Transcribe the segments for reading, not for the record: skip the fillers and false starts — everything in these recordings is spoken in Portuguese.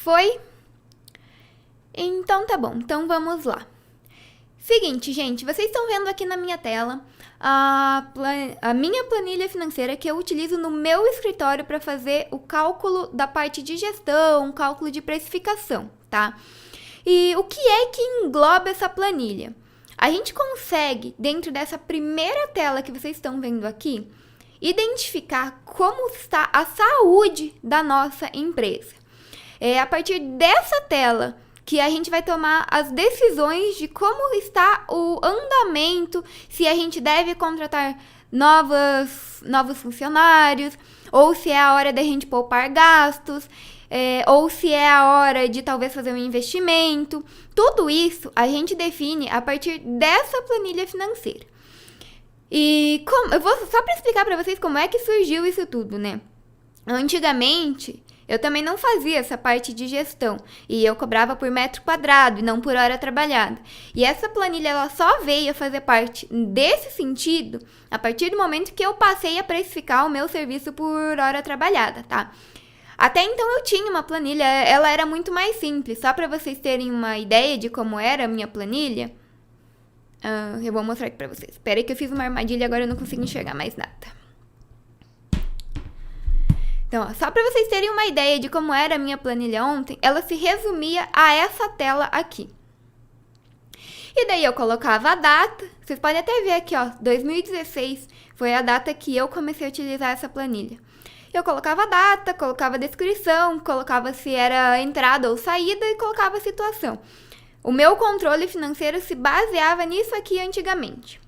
Foi? Então tá bom, então vamos lá. Seguinte, gente, vocês estão vendo aqui na minha tela a minha planilha financeira que eu utilizo no meu escritório para fazer o cálculo da parte de gestão, cálculo de precificação, tá? E o que é que engloba essa planilha? A gente consegue, dentro dessa primeira tela que vocês estão vendo aqui, identificar como está a saúde da nossa empresa. É a partir dessa tela que a gente vai tomar as decisões de como está o andamento, se a gente deve contratar novos funcionários, ou se é a hora da gente poupar gastos, ou se é a hora de talvez fazer um investimento. Tudo isso a gente define a partir dessa planilha financeira. E eu vou só para explicar para vocês como é que surgiu isso tudo, né? Antigamente, eu também não fazia essa parte de gestão e eu cobrava por metro quadrado e não por hora trabalhada. E essa planilha ela só veio a fazer parte desse sentido a partir do momento que eu passei a precificar o meu serviço por hora trabalhada, tá? Até então eu tinha uma planilha, ela era muito mais simples. Só para vocês terem uma ideia de como era a minha planilha, eu vou mostrar aqui para vocês. Espera aí que eu fiz uma armadilha e agora eu não consigo enxergar mais nada. Então, só para vocês terem uma ideia de como era a minha planilha ontem, ela se resumia a essa tela aqui. E daí eu colocava a data, vocês podem até ver aqui, ó, 2016 foi a data que eu comecei a utilizar essa planilha. Eu colocava a data, colocava a descrição, colocava se era entrada ou saída e colocava a situação. O meu controle financeiro se baseava nisso aqui antigamente.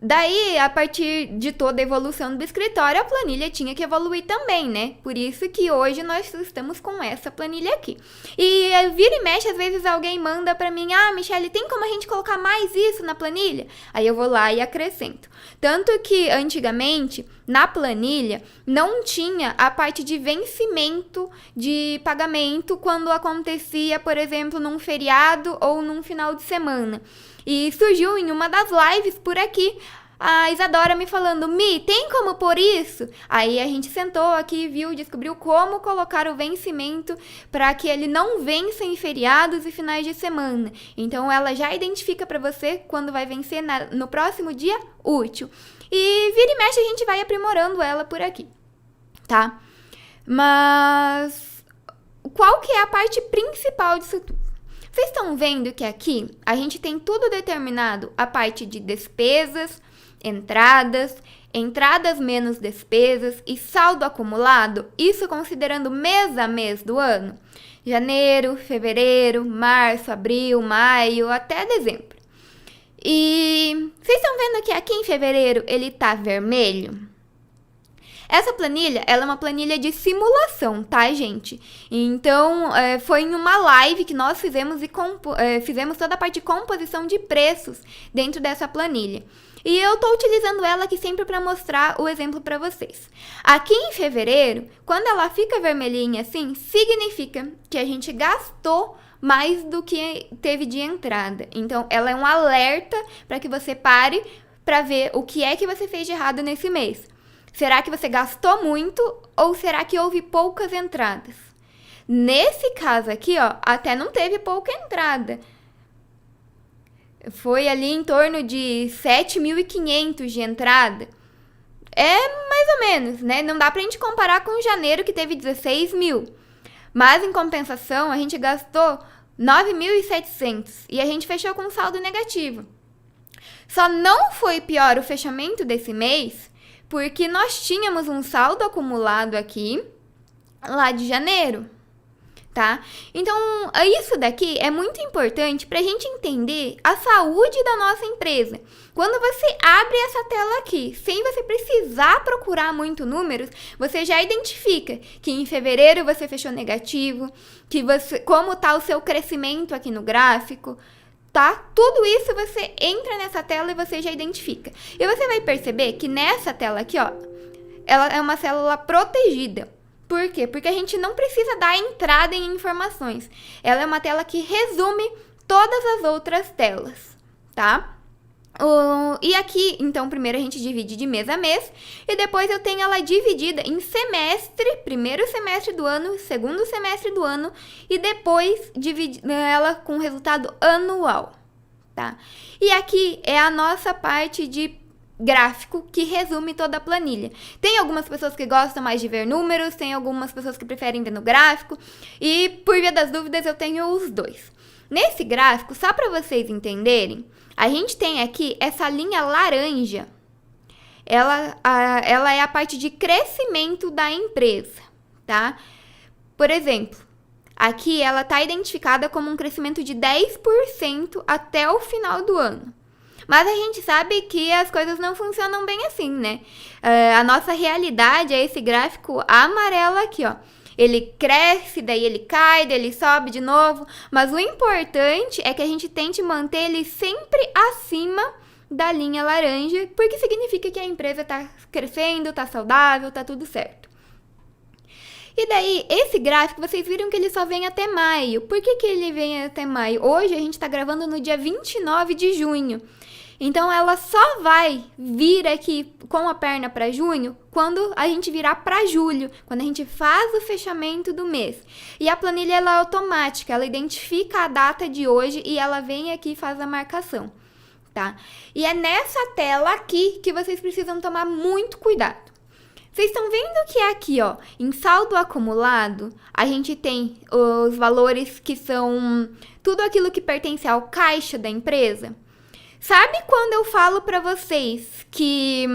Daí, a partir de toda a evolução do escritório, a planilha tinha que evoluir também, né? Por isso que hoje nós estamos com essa planilha aqui. E vira e mexe, às vezes alguém manda pra mim, Michelle, tem como a gente colocar mais isso na planilha? Aí eu vou lá e acrescento. Tanto que, antigamente, na planilha, não tinha a parte de vencimento de pagamento quando acontecia, por exemplo, num feriado ou num final de semana. E surgiu em uma das lives por aqui, a Isadora me falando, Mi, tem como pôr isso? Aí a gente sentou aqui, viu, descobriu como colocar o vencimento para que ele não vença em feriados e finais de semana. Então ela já identifica para você quando vai vencer no próximo dia útil. E vira e mexe a gente vai aprimorando ela por aqui, tá? Mas qual que é a parte principal disso tudo? Vocês estão vendo que aqui a gente tem tudo determinado, a parte de despesas, entradas menos despesas e saldo acumulado, isso considerando mês a mês do ano. Janeiro, fevereiro, março, abril, maio, até dezembro. E vocês estão vendo que aqui em fevereiro ele tá vermelho? Essa planilha, ela é uma planilha de simulação, tá, gente? Então, foi em uma live que nós fizemos e fizemos toda a parte de composição de preços dentro dessa planilha. E eu tô utilizando ela aqui sempre para mostrar o exemplo para vocês. Aqui em fevereiro, quando ela fica vermelhinha assim, significa que a gente gastou mais do que teve de entrada. Então, ela é um alerta para que você pare para ver o que é que você fez de errado nesse mês. Será que você gastou muito ou será que houve poucas entradas? Nesse caso aqui, ó, até não teve pouca entrada. Foi ali em torno de 7.500 de entrada. É mais ou menos, né? Não dá pra gente comparar com janeiro que teve 16 mil. Mas em compensação, a gente gastou 9.700 e a gente fechou com um saldo negativo. Só não foi pior o fechamento desse mês porque nós tínhamos um saldo acumulado aqui, lá de janeiro, tá? Então, isso daqui é muito importante para a gente entender a saúde da nossa empresa. Quando você abre essa tela aqui, sem você precisar procurar muito números, você já identifica que em fevereiro você fechou negativo, como está o seu crescimento aqui no gráfico, tá? Tudo isso você entra nessa tela e você já identifica. E você vai perceber que nessa tela aqui, ó, ela é uma célula protegida. Por quê? Porque a gente não precisa dar entrada em informações. Ela é uma tela que resume todas as outras telas, tá? E aqui, então, primeiro a gente divide de mês a mês e depois eu tenho ela dividida em semestre, primeiro semestre do ano, segundo semestre do ano e depois dividir ela com resultado anual, tá? E aqui é a nossa parte de gráfico que resume toda a planilha. Tem algumas pessoas que gostam mais de ver números, tem algumas pessoas que preferem ver no gráfico e, por via das dúvidas, eu tenho os dois. Nesse gráfico, só para vocês entenderem, a gente tem aqui essa linha laranja. Ela é a parte de crescimento da empresa, tá? Por exemplo, aqui ela está identificada como um crescimento de 10% até o final do ano. Mas a gente sabe que as coisas não funcionam bem assim, né? A nossa realidade é esse gráfico amarelo aqui, ó. Ele cresce, daí ele cai, daí ele sobe de novo. Mas o importante é que a gente tente manter ele sempre acima da linha laranja, porque significa que a empresa está crescendo, está saudável, está tudo certo. E daí, esse gráfico, vocês viram que ele só vem até maio. Por que ele vem até maio? Hoje a gente está gravando no dia 29 de junho. Então, ela só vai vir aqui com a perna para junho quando a gente virar para julho, quando a gente faz o fechamento do mês. E a planilha ela é automática, ela identifica a data de hoje e ela vem aqui e faz a marcação, tá? E é nessa tela aqui que vocês precisam tomar muito cuidado. Vocês estão vendo que aqui, ó, em saldo acumulado, a gente tem os valores que são tudo aquilo que pertence ao caixa da empresa? Sabe quando eu falo para vocês que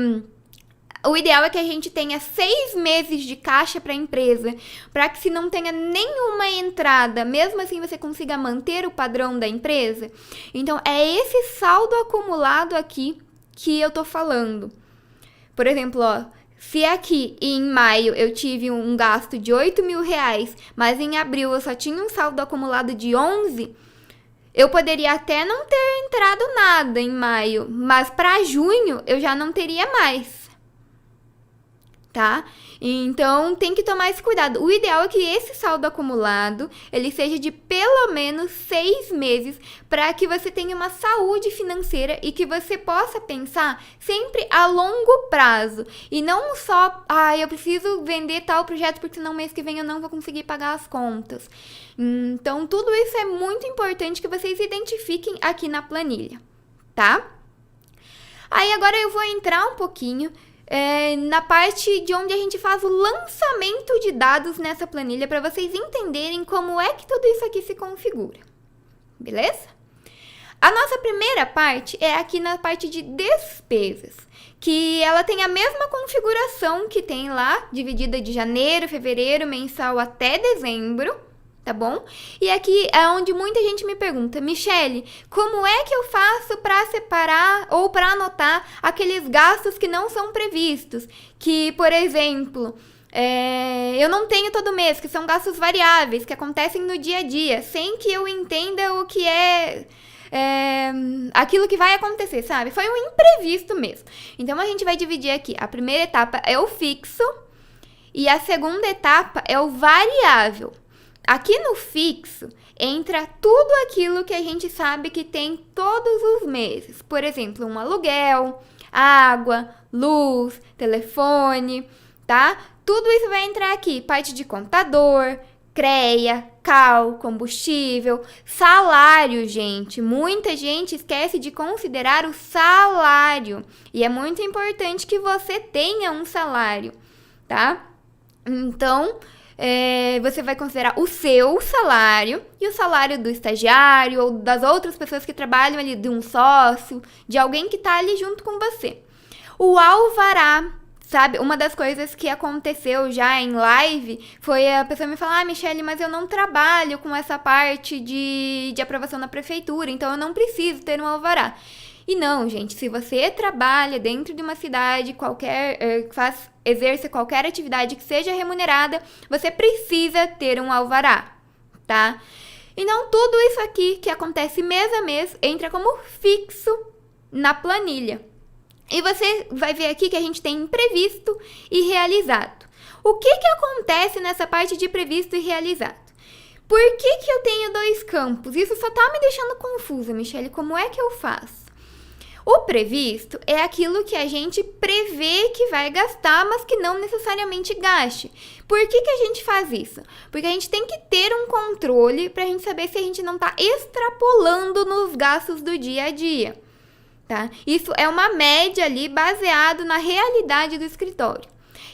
o ideal é que a gente tenha 6 meses de caixa para a empresa, para que se não tenha nenhuma entrada, mesmo assim você consiga manter o padrão da empresa? Então, é esse saldo acumulado aqui que eu tô falando. Por exemplo, ó, se aqui em maio eu tive um gasto de R$8.000, mas em abril eu só tinha um saldo acumulado de 11, eu poderia até não ter entrado nada em maio, mas para junho eu já não teria mais, tá? Então tem que tomar esse cuidado. O ideal é que esse saldo acumulado ele seja de pelo menos 6 meses para que você tenha uma saúde financeira e que você possa pensar sempre a longo prazo e não só, eu preciso vender tal projeto porque senão mês que vem eu não vou conseguir pagar as contas. Então tudo isso é muito importante que vocês identifiquem aqui na planilha, tá? Aí agora eu vou entrar um pouquinho na parte de onde a gente faz o lançamento de dados nessa planilha para vocês entenderem como é que tudo isso aqui se configura, beleza? A nossa primeira parte é aqui na parte de despesas, que ela tem a mesma configuração que tem lá, dividida de janeiro, fevereiro, mensal até dezembro, tá bom? E aqui é onde muita gente me pergunta, Michele, como é que eu faço para separar ou para anotar aqueles gastos que não são previstos? Que, por exemplo, eu não tenho todo mês, que são gastos variáveis, que acontecem no dia a dia, sem que eu entenda o que é aquilo que vai acontecer, sabe? Foi um imprevisto mesmo. Então, a gente vai dividir aqui. A primeira etapa é o fixo e a segunda etapa é o variável. Aqui no fixo, entra tudo aquilo que a gente sabe que tem todos os meses. Por exemplo, um aluguel, água, luz, telefone, tá? Tudo isso vai entrar aqui. Parte de contador, CREA, CAL, combustível, salário, gente. Muita gente esquece de considerar o salário. E é muito importante que você tenha um salário, tá? Então, você vai considerar o seu salário e o salário do estagiário ou das outras pessoas que trabalham ali, de um sócio, de alguém que tá ali junto com você. O alvará, sabe? Uma das coisas que aconteceu já em live foi a pessoa me falar, Michele, mas eu não trabalho com essa parte de aprovação na prefeitura, então eu não preciso ter um alvará. E não, gente, se você trabalha dentro de uma cidade, exerce qualquer atividade que seja remunerada, você precisa ter um alvará, tá? Então, tudo isso aqui que acontece mês a mês entra como fixo na planilha. E você vai ver aqui que a gente tem previsto e realizado. O que acontece nessa parte de previsto e realizado? Por que eu tenho 2 campos? Isso só tá me deixando confusa, Michele. Como é que eu faço? O previsto é aquilo que a gente prevê que vai gastar, mas que não necessariamente gaste. Por que a gente faz isso? Porque a gente tem que ter um controle para a gente saber se a gente não está extrapolando nos gastos do dia a dia. Tá? Isso é uma média ali baseado na realidade do escritório.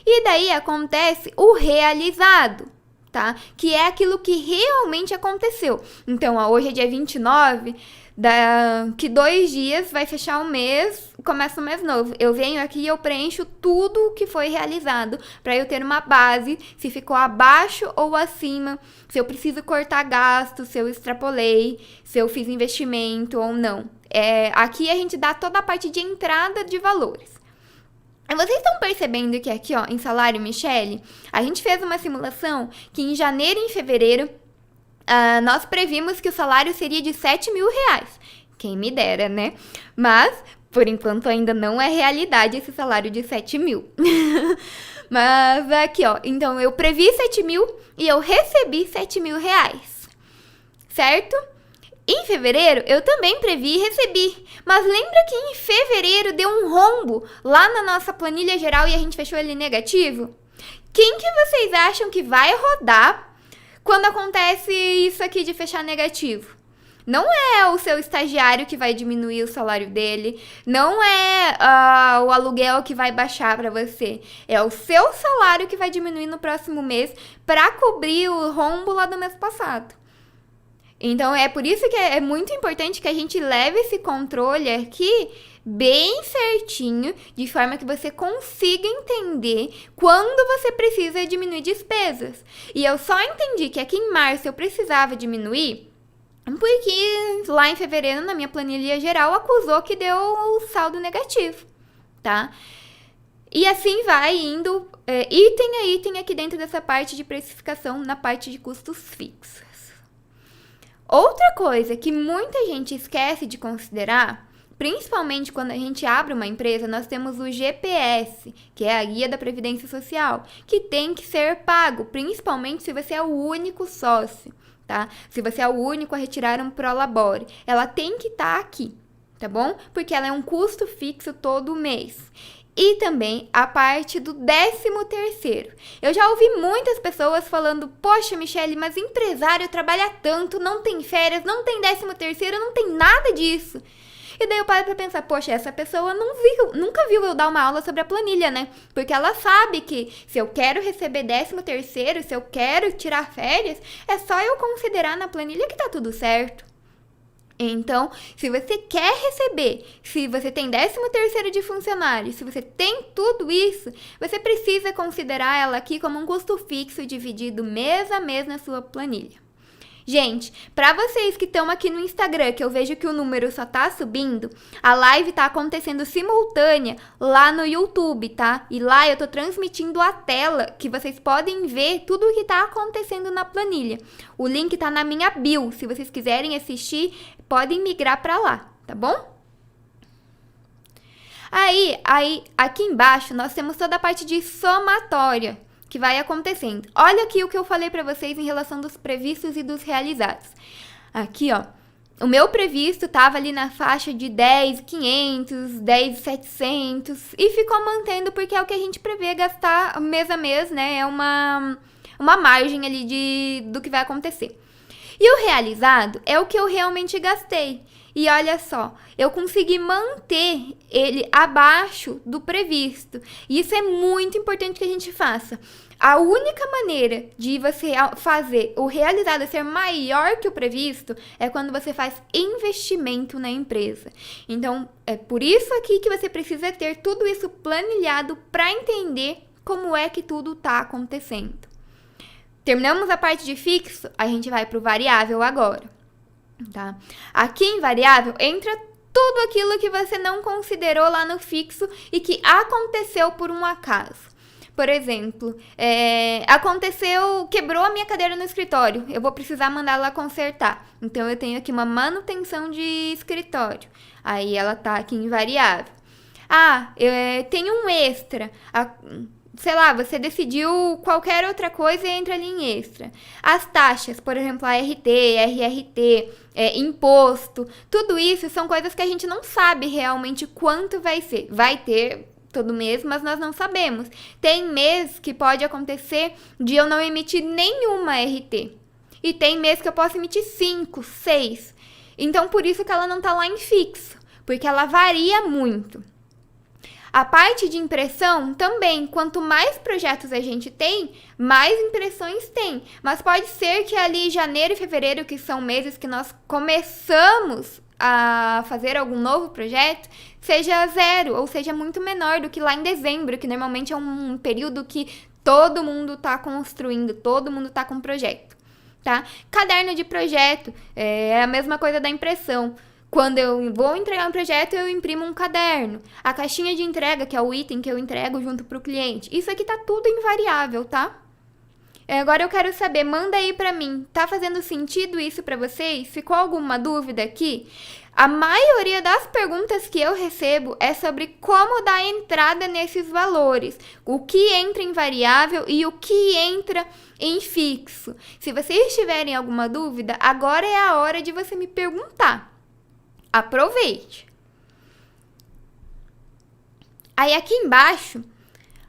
E daí acontece o realizado, tá? Que é aquilo que realmente aconteceu. Então, hoje é dia 29, daqui 2 dias vai fechar o mês, começa o mês novo. Eu venho aqui e eu preencho tudo o que foi realizado, para eu ter uma base, se ficou abaixo ou acima, se eu preciso cortar gastos, se eu extrapolei, se eu fiz investimento ou não. Aqui a gente dá toda a parte de entrada de valores. Vocês estão percebendo que aqui, ó, em salário Michele, a gente fez uma simulação que em janeiro e em fevereiro nós previmos que o salário seria de 7 mil reais. Quem me dera, né? Mas, por enquanto, ainda não é realidade esse salário de 7 mil. Mas aqui, ó, então eu previ 7 mil e eu recebi 7 mil reais. Certo? Em fevereiro, eu também previ e recebi. Mas lembra que em fevereiro deu um rombo lá na nossa planilha geral e a gente fechou ele negativo? Quem que vocês acham que vai rodar quando acontece isso aqui de fechar negativo? Não é o seu estagiário que vai diminuir o salário dele, não é o aluguel que vai baixar para você, é o seu salário que vai diminuir no próximo mês para cobrir o rombo lá do mês passado. Então, é por isso que é muito importante que a gente leve esse controle aqui bem certinho, de forma que você consiga entender quando você precisa diminuir despesas. E eu só entendi que aqui em março eu precisava diminuir porque lá em fevereiro, na minha planilha geral, acusou que deu o saldo negativo, tá? E assim vai indo item a item aqui dentro dessa parte de precificação, na parte de custos fixos. Outra coisa que muita gente esquece de considerar, principalmente quando a gente abre uma empresa, nós temos o GPS, que é a Guia da Previdência Social, que tem que ser pago, principalmente se você é o único sócio, tá? Se você é o único a retirar um Prolabore, ela tem que estar aqui, tá bom? Porque ela é um custo fixo todo mês. E também a parte do 13º. Eu já ouvi muitas pessoas falando, poxa, Michele, mas empresário trabalha tanto, não tem férias, não tem 13º, não tem nada disso. E daí eu paro pra pensar, poxa, essa pessoa nunca viu eu dar uma aula sobre a planilha, né? Porque ela sabe que se eu quero receber 13º, se eu quero tirar férias, é só eu considerar na planilha que tá tudo certo. Então, se você quer receber, se você tem 13º de funcionário, se você tem tudo isso, você precisa considerar ela aqui como um custo fixo dividido mês a mês na sua planilha. Gente, para vocês que estão aqui no Instagram, que eu vejo que o número só tá subindo, a live tá acontecendo simultânea lá no YouTube, tá? E lá eu tô transmitindo a tela, que vocês podem ver tudo o que tá acontecendo na planilha. O link tá na minha bio, se vocês quiserem assistir, podem migrar para lá, tá bom? Aí, aqui embaixo, nós temos toda a parte de somatória que vai acontecendo. Olha aqui o que eu falei para vocês em relação dos previstos e dos realizados. Aqui, ó, o meu previsto tava ali na faixa de 10.500, 10.700 e ficou mantendo porque é o que a gente prevê gastar mês a mês, né? É uma margem ali do que vai acontecer. E o realizado é o que eu realmente gastei. E olha só, eu consegui manter ele abaixo do previsto. E isso é muito importante que a gente faça. A única maneira de você fazer o realizado ser maior que o previsto é quando você faz investimento na empresa. Então, é por isso aqui que você precisa ter tudo isso planilhado para entender como é que tudo está acontecendo. Terminamos a parte de fixo, a gente vai para o variável agora, tá? Aqui em variável entra tudo aquilo que você não considerou lá no fixo e que aconteceu por um acaso. Por exemplo, quebrou a minha cadeira no escritório, eu vou precisar mandar lá consertar. Então, eu tenho aqui uma manutenção de escritório, aí ela tá aqui em variável. Tem um extra, sei lá, você decidiu qualquer outra coisa e entra ali em extra. As taxas, por exemplo, a RT, RRT, imposto, tudo isso são coisas que a gente não sabe realmente quanto vai ser. Vai ter todo mês, mas nós não sabemos. Tem mês que pode acontecer de eu não emitir nenhuma RT. E tem mês que eu posso emitir 5, 6. Então, por isso que ela não tá lá em fixo, porque ela varia muito. A parte de impressão também, quanto mais projetos a gente tem, mais impressões tem. Mas pode ser que ali janeiro e fevereiro, que são meses que nós começamos a fazer algum novo projeto, seja 0, ou seja muito menor do que lá em dezembro, que normalmente é um período que todo mundo está construindo, todo mundo está com projeto, tá? Caderno de projeto é a mesma coisa da impressão. Quando eu vou entregar um projeto, eu imprimo um caderno. A caixinha de entrega, que é o item que eu entrego junto pro cliente. Isso aqui tá tudo invariável, tá? Agora eu quero saber, manda aí pra mim, tá fazendo sentido isso pra vocês? Ficou alguma dúvida aqui? A maioria das perguntas que eu recebo é sobre como dar entrada nesses valores. O que entra em variável e o que entra em fixo. Se vocês tiverem alguma dúvida, agora é a hora de você me perguntar. Aproveite. Aí aqui embaixo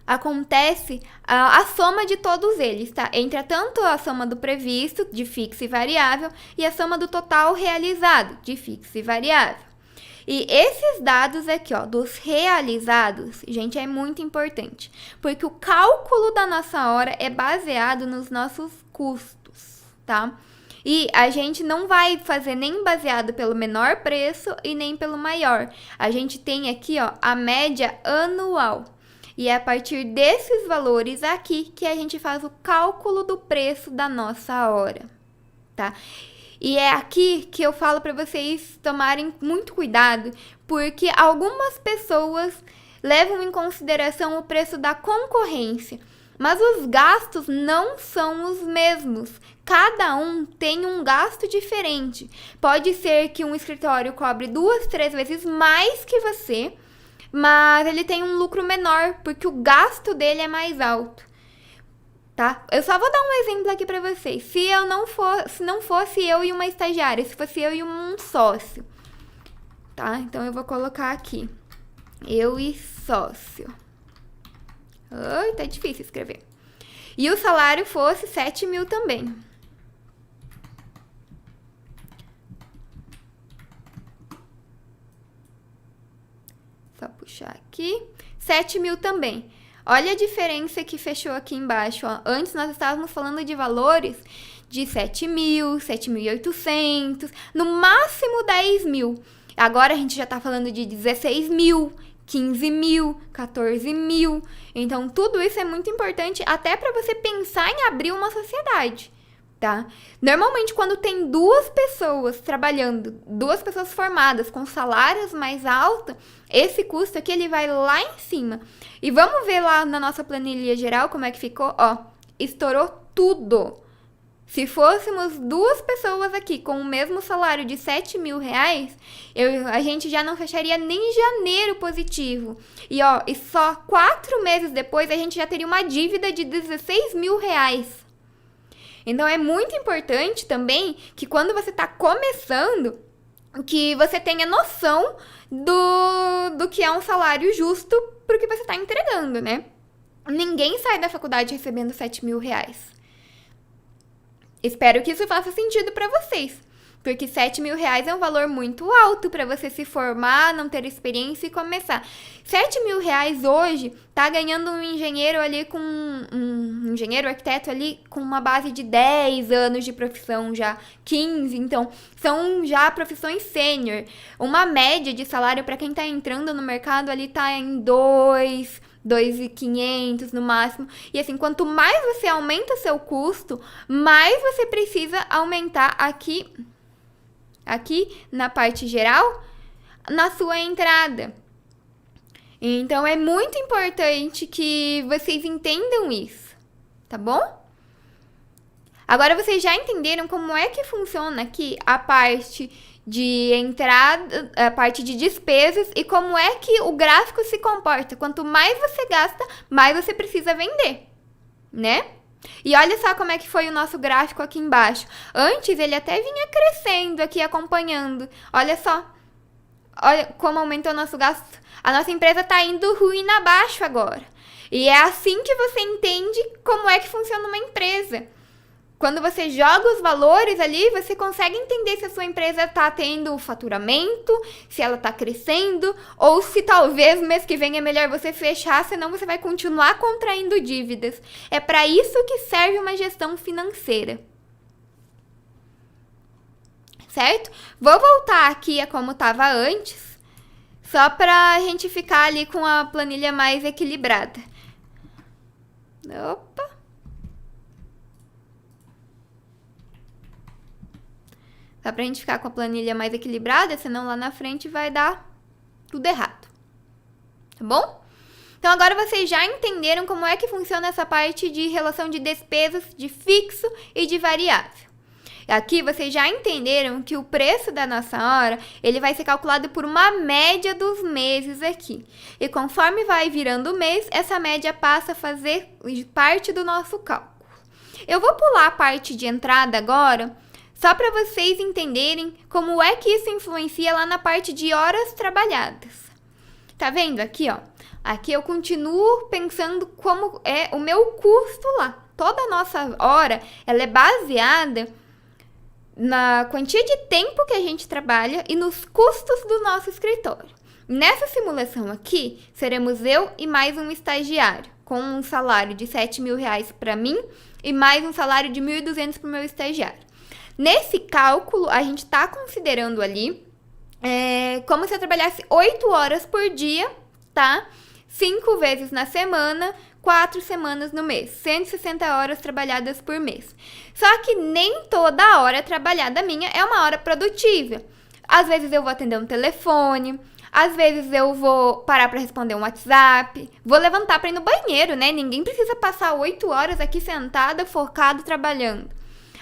acontece a soma de todos eles, tá? Entra tanto a soma do previsto, de fixo e variável, e a soma do total realizado, de fixo e variável. E esses dados aqui, ó, dos realizados, gente, é muito importante, porque o cálculo da nossa hora é baseado nos nossos custos, tá? E a gente não vai fazer nem baseado pelo menor preço e nem pelo maior. A gente tem aqui, ó, a média anual. E é a partir desses valores aqui que a gente faz o cálculo do preço da nossa hora, tá? E é aqui que eu falo para vocês tomarem muito cuidado, porque algumas pessoas levam em consideração o preço da concorrência. Mas os gastos não são os mesmos. Cada um tem um gasto diferente. Pode ser que um escritório cobre 2, 3 vezes mais que você, mas ele tem um lucro menor, porque o gasto dele é mais alto. Tá? Eu só vou dar um exemplo aqui para vocês. Se não fosse eu e uma estagiária, se fosse eu e um sócio. Tá? Então eu vou colocar aqui. Eu e sócio. Ai, tá difícil escrever. E o salário fosse 7 mil também. Só puxar aqui. 7 mil também. Olha a diferença que fechou aqui embaixo, ó. Antes nós estávamos falando de valores de 7 mil, 7.800, no máximo 10 mil. Agora a gente já tá falando de 16 mil, 15 mil, 14 mil. Então, tudo isso é muito importante até para você pensar em abrir uma sociedade, tá? Normalmente, quando tem 2 pessoas trabalhando, 2 pessoas formadas com salários mais altos, esse custo aqui ele vai lá em cima. E vamos ver lá na nossa planilha geral como é que ficou. Ó, estourou tudo. Se fôssemos 2 pessoas aqui com o mesmo salário de 7 mil reais, a gente já não fecharia nem janeiro positivo. E ó, e só 4 meses depois a gente já teria uma dívida de 16 mil reais. Então é muito importante também que quando você está começando, que você tenha noção do que é um salário justo pro que você está entregando, né? Ninguém sai da faculdade recebendo 7 mil reais. Espero que isso faça sentido para vocês, porque 7 mil reais é um valor muito alto para você se formar, não ter experiência e começar. 7 mil reais hoje tá ganhando um engenheiro ali com um engenheiro arquiteto ali com uma base de 10 anos de profissão já, 15, então são já profissões sênior. Uma média de salário para quem tá entrando no mercado ali tá em 2.500 no máximo. E assim, quanto mais você aumenta seu custo, mais você precisa aumentar aqui na parte geral, na sua entrada. Então, é muito importante que vocês entendam isso, tá bom? Agora, vocês já entenderam como é que funciona aqui a parte de entrada, a parte de despesas e como é que o gráfico se comporta. Quanto mais você gasta, mais você precisa vender, né? E olha só como é que foi o nosso gráfico aqui embaixo. Antes ele até vinha crescendo aqui, acompanhando. Olha só. Olha como aumentou o nosso gasto. A nossa empresa tá indo ruim abaixo agora. E é assim que você entende como é que funciona uma empresa. Quando você joga os valores ali, você consegue entender se a sua empresa está tendo faturamento, se ela está crescendo, ou se talvez mês que vem é melhor você fechar, senão você vai continuar contraindo dívidas. É para isso que serve uma gestão financeira. Certo? Vou voltar aqui a como estava antes, só para a gente ficar ali com a planilha mais equilibrada. Opa! Só pra gente ficar com a planilha mais equilibrada, senão lá na frente vai dar tudo errado. Tá bom? Então agora vocês já entenderam como é que funciona essa parte de relação de despesas, de fixo e de variável. Aqui vocês já entenderam que o preço da nossa hora, ele vai ser calculado por uma média dos meses aqui. E conforme vai virando o mês, essa média passa a fazer parte do nosso cálculo. Eu vou pular a parte de entrada agora, só para vocês entenderem como é que isso influencia lá na parte de horas trabalhadas. Tá vendo aqui, ó? Aqui eu continuo pensando como é o meu custo lá. Toda a nossa hora, ela é baseada na quantia de tempo que a gente trabalha e nos custos do nosso escritório. Nessa simulação aqui, seremos eu e mais um estagiário, com um salário de R$7.000 para mim e mais um salário de R$1.200 para o meu estagiário. Nesse cálculo, a gente está considerando ali como se eu trabalhasse 8 horas por dia, tá? 5 vezes na semana, 4 semanas no mês. 160 horas trabalhadas por mês. Só que nem toda hora trabalhada minha é uma hora produtiva. Às vezes eu vou atender um telefone, às vezes eu vou parar para responder um WhatsApp, vou levantar para ir no banheiro, né? Ninguém precisa passar 8 horas aqui sentada, focado, trabalhando.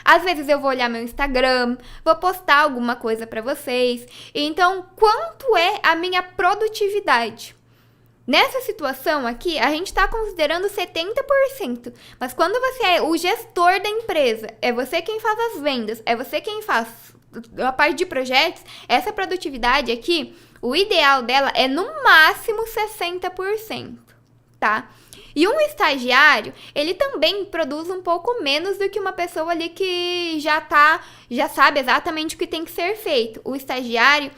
Às vezes eu vou olhar meu Instagram, vou postar alguma coisa para vocês. Então, quanto é a minha produtividade? Nessa situação aqui, a gente está considerando 70%. Mas quando você é o gestor da empresa, é você quem faz as vendas, é você quem faz a parte de projetos, essa produtividade aqui, o ideal dela é no máximo 60%, tá? E um estagiário, ele também produz um pouco menos do que uma pessoa ali que já sabe exatamente o que tem que ser feito. O estagiário,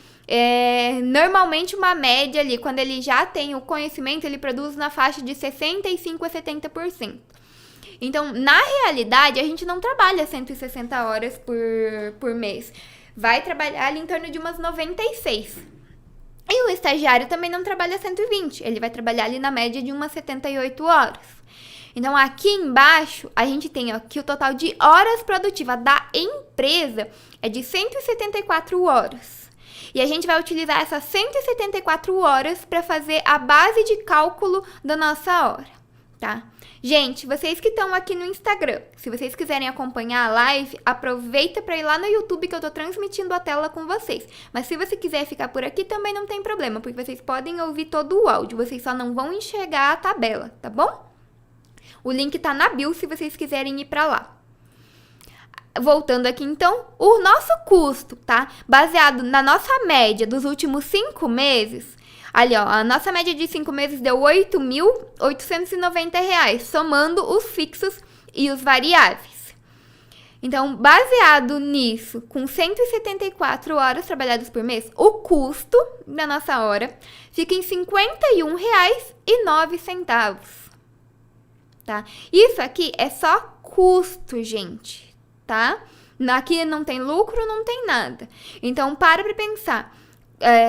normalmente uma média ali, quando ele já tem o conhecimento, ele produz na faixa de 65% a 70%. Então, na realidade, a gente não trabalha 160 horas por mês. Vai trabalhar ali em torno de umas 96. E o estagiário também não trabalha 120, ele vai trabalhar ali na média de umas 78 horas. Então, aqui embaixo, a gente tem aqui o total de horas produtivas da empresa é de 174 horas. E a gente vai utilizar essas 174 horas para fazer a base de cálculo da nossa hora, tá? Gente, vocês que estão aqui no Instagram, se vocês quiserem acompanhar a live, aproveita para ir lá no YouTube que eu tô transmitindo a tela com vocês. Mas se você quiser ficar por aqui, também não tem problema, porque vocês podem ouvir todo o áudio, vocês só não vão enxergar a tabela, tá bom? O link tá na bio se vocês quiserem ir para lá. Voltando aqui então, o nosso custo, tá? Baseado na nossa média dos últimos 5 meses... Ali, ó, a nossa média de 5 meses deu R$8.890, somando os fixos e os variáveis. Então, baseado nisso, com 174 horas trabalhadas por mês, o custo da nossa hora fica em R$51,09, tá? Isso aqui é só custo, gente, tá? Aqui não tem lucro, não tem nada. Então, para pensar.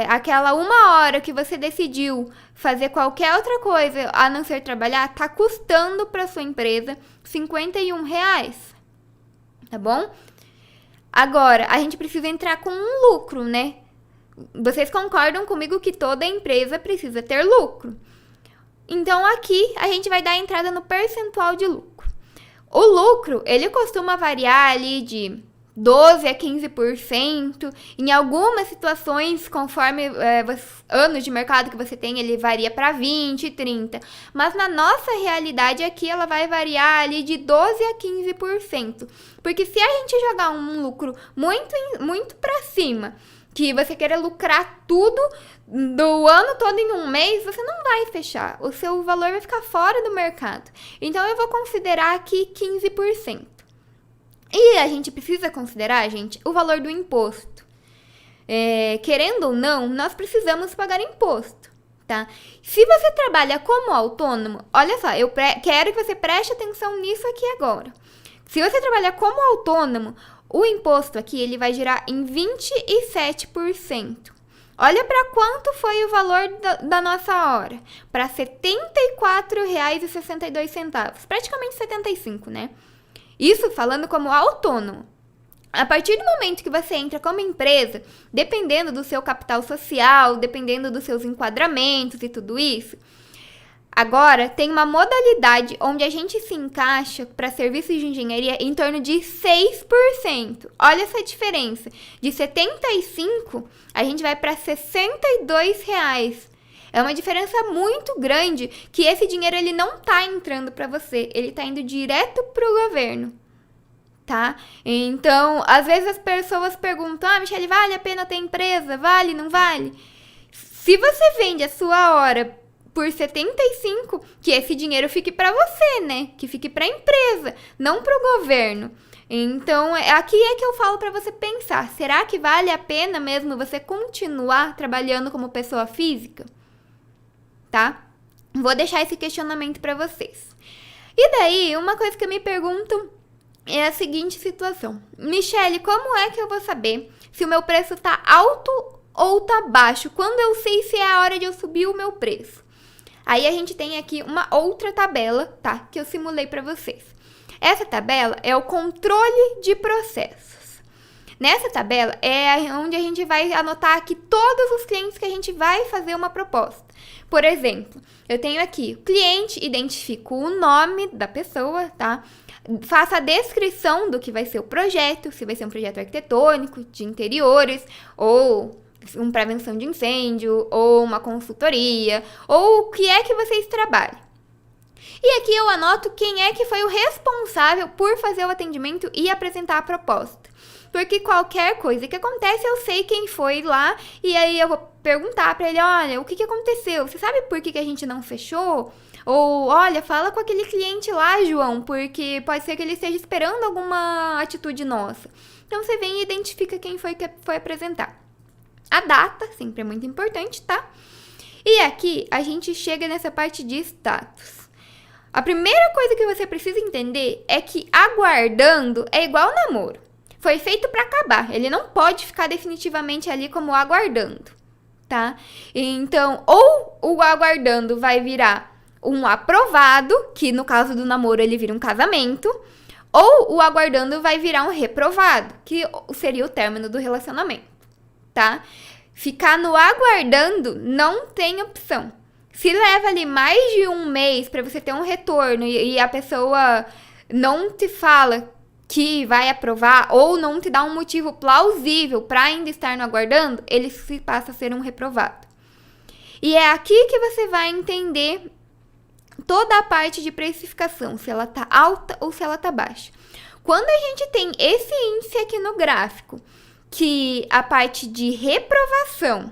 Aquela 1 hora que você decidiu fazer qualquer outra coisa a não ser trabalhar, tá custando para sua empresa R$51, tá bom? Agora, a gente precisa entrar com um lucro, né? Vocês concordam comigo que toda empresa precisa ter lucro? Então, aqui a gente vai dar a entrada no percentual de lucro. O lucro, ele costuma variar ali de 12 a 15%. Em algumas situações, conforme anos de mercado que você tem, ele varia para 20, 30%. Mas na nossa realidade aqui, ela vai variar ali de 12 a 15%. Porque se a gente jogar um lucro muito para cima, que você queira lucrar tudo do ano todo em um mês, você não vai fechar. O seu valor vai ficar fora do mercado. Então, eu vou considerar aqui 15%. E a gente precisa considerar, gente, o valor do imposto. Querendo ou não, nós precisamos pagar imposto, tá? Se você trabalha como autônomo, olha só, eu quero que você preste atenção nisso aqui agora. Se você trabalhar como autônomo, o imposto aqui ele vai girar em 27%. Olha para quanto foi o valor da nossa hora. Para R$ 74,62. Praticamente 75, né? Isso falando como autônomo. A partir do momento que você entra como empresa, dependendo do seu capital social, dependendo dos seus enquadramentos e tudo isso, agora tem uma modalidade onde a gente se encaixa para serviços de engenharia em torno de 6%. Olha essa diferença. De 75, a gente vai para R$ 62. É uma diferença muito grande que esse dinheiro ele não tá entrando para você, ele tá indo direto pro governo, tá? Então, às vezes as pessoas perguntam: Michele, vale a pena ter empresa? Vale, não vale? Se você vende a sua hora por 75, que esse dinheiro fique para você, né? Que fique para a empresa, não para o governo. Então, aqui é que eu falo para você pensar, será que vale a pena mesmo você continuar trabalhando como pessoa física? Tá? Vou deixar esse questionamento para vocês. E daí, uma coisa que eu me pergunto é a seguinte situação. Michele, como é que eu vou saber se o meu preço tá alto ou tá baixo? Quando eu sei se é a hora de eu subir o meu preço? Aí a gente tem aqui uma outra tabela, tá? Que eu simulei para vocês. Essa tabela é o controle de processos. Nessa tabela é onde a gente vai anotar aqui todos os clientes que a gente vai fazer uma proposta. Por exemplo, eu tenho aqui o cliente, identifico o nome da pessoa, tá? Faça a descrição do que vai ser o projeto, se vai ser um projeto arquitetônico, de interiores, ou uma prevenção de incêndio, ou uma consultoria, ou o que é que vocês trabalham. E aqui eu anoto quem é que foi o responsável por fazer o atendimento e apresentar a proposta. Porque qualquer coisa que acontece, eu sei quem foi lá, e aí eu vou perguntar pra ele: olha, o que aconteceu? Você sabe por que a gente não fechou? Ou, olha, fala com aquele cliente lá, João, porque pode ser que ele esteja esperando alguma atitude nossa. Então, você vem e identifica quem foi que foi apresentar. A data, sempre é muito importante, tá? E aqui, a gente chega nessa parte de status. A primeira coisa que você precisa entender é que aguardando é igual namoro. Foi feito para acabar, ele não pode ficar definitivamente ali como aguardando, tá? Então, ou o aguardando vai virar um aprovado, que no caso do namoro ele vira um casamento, ou o aguardando vai virar um reprovado, que seria o término do relacionamento, tá? Ficar no aguardando não tem opção. Se leva ali mais de um mês para você ter um retorno e a pessoa não te fala que vai aprovar ou não te dá um motivo plausível para ainda estar no aguardando, ele se passa a ser um reprovado. E é aqui que você vai entender toda a parte de precificação, se ela tá alta ou se ela tá baixa. Quando a gente tem esse índice aqui no gráfico, que a parte de reprovação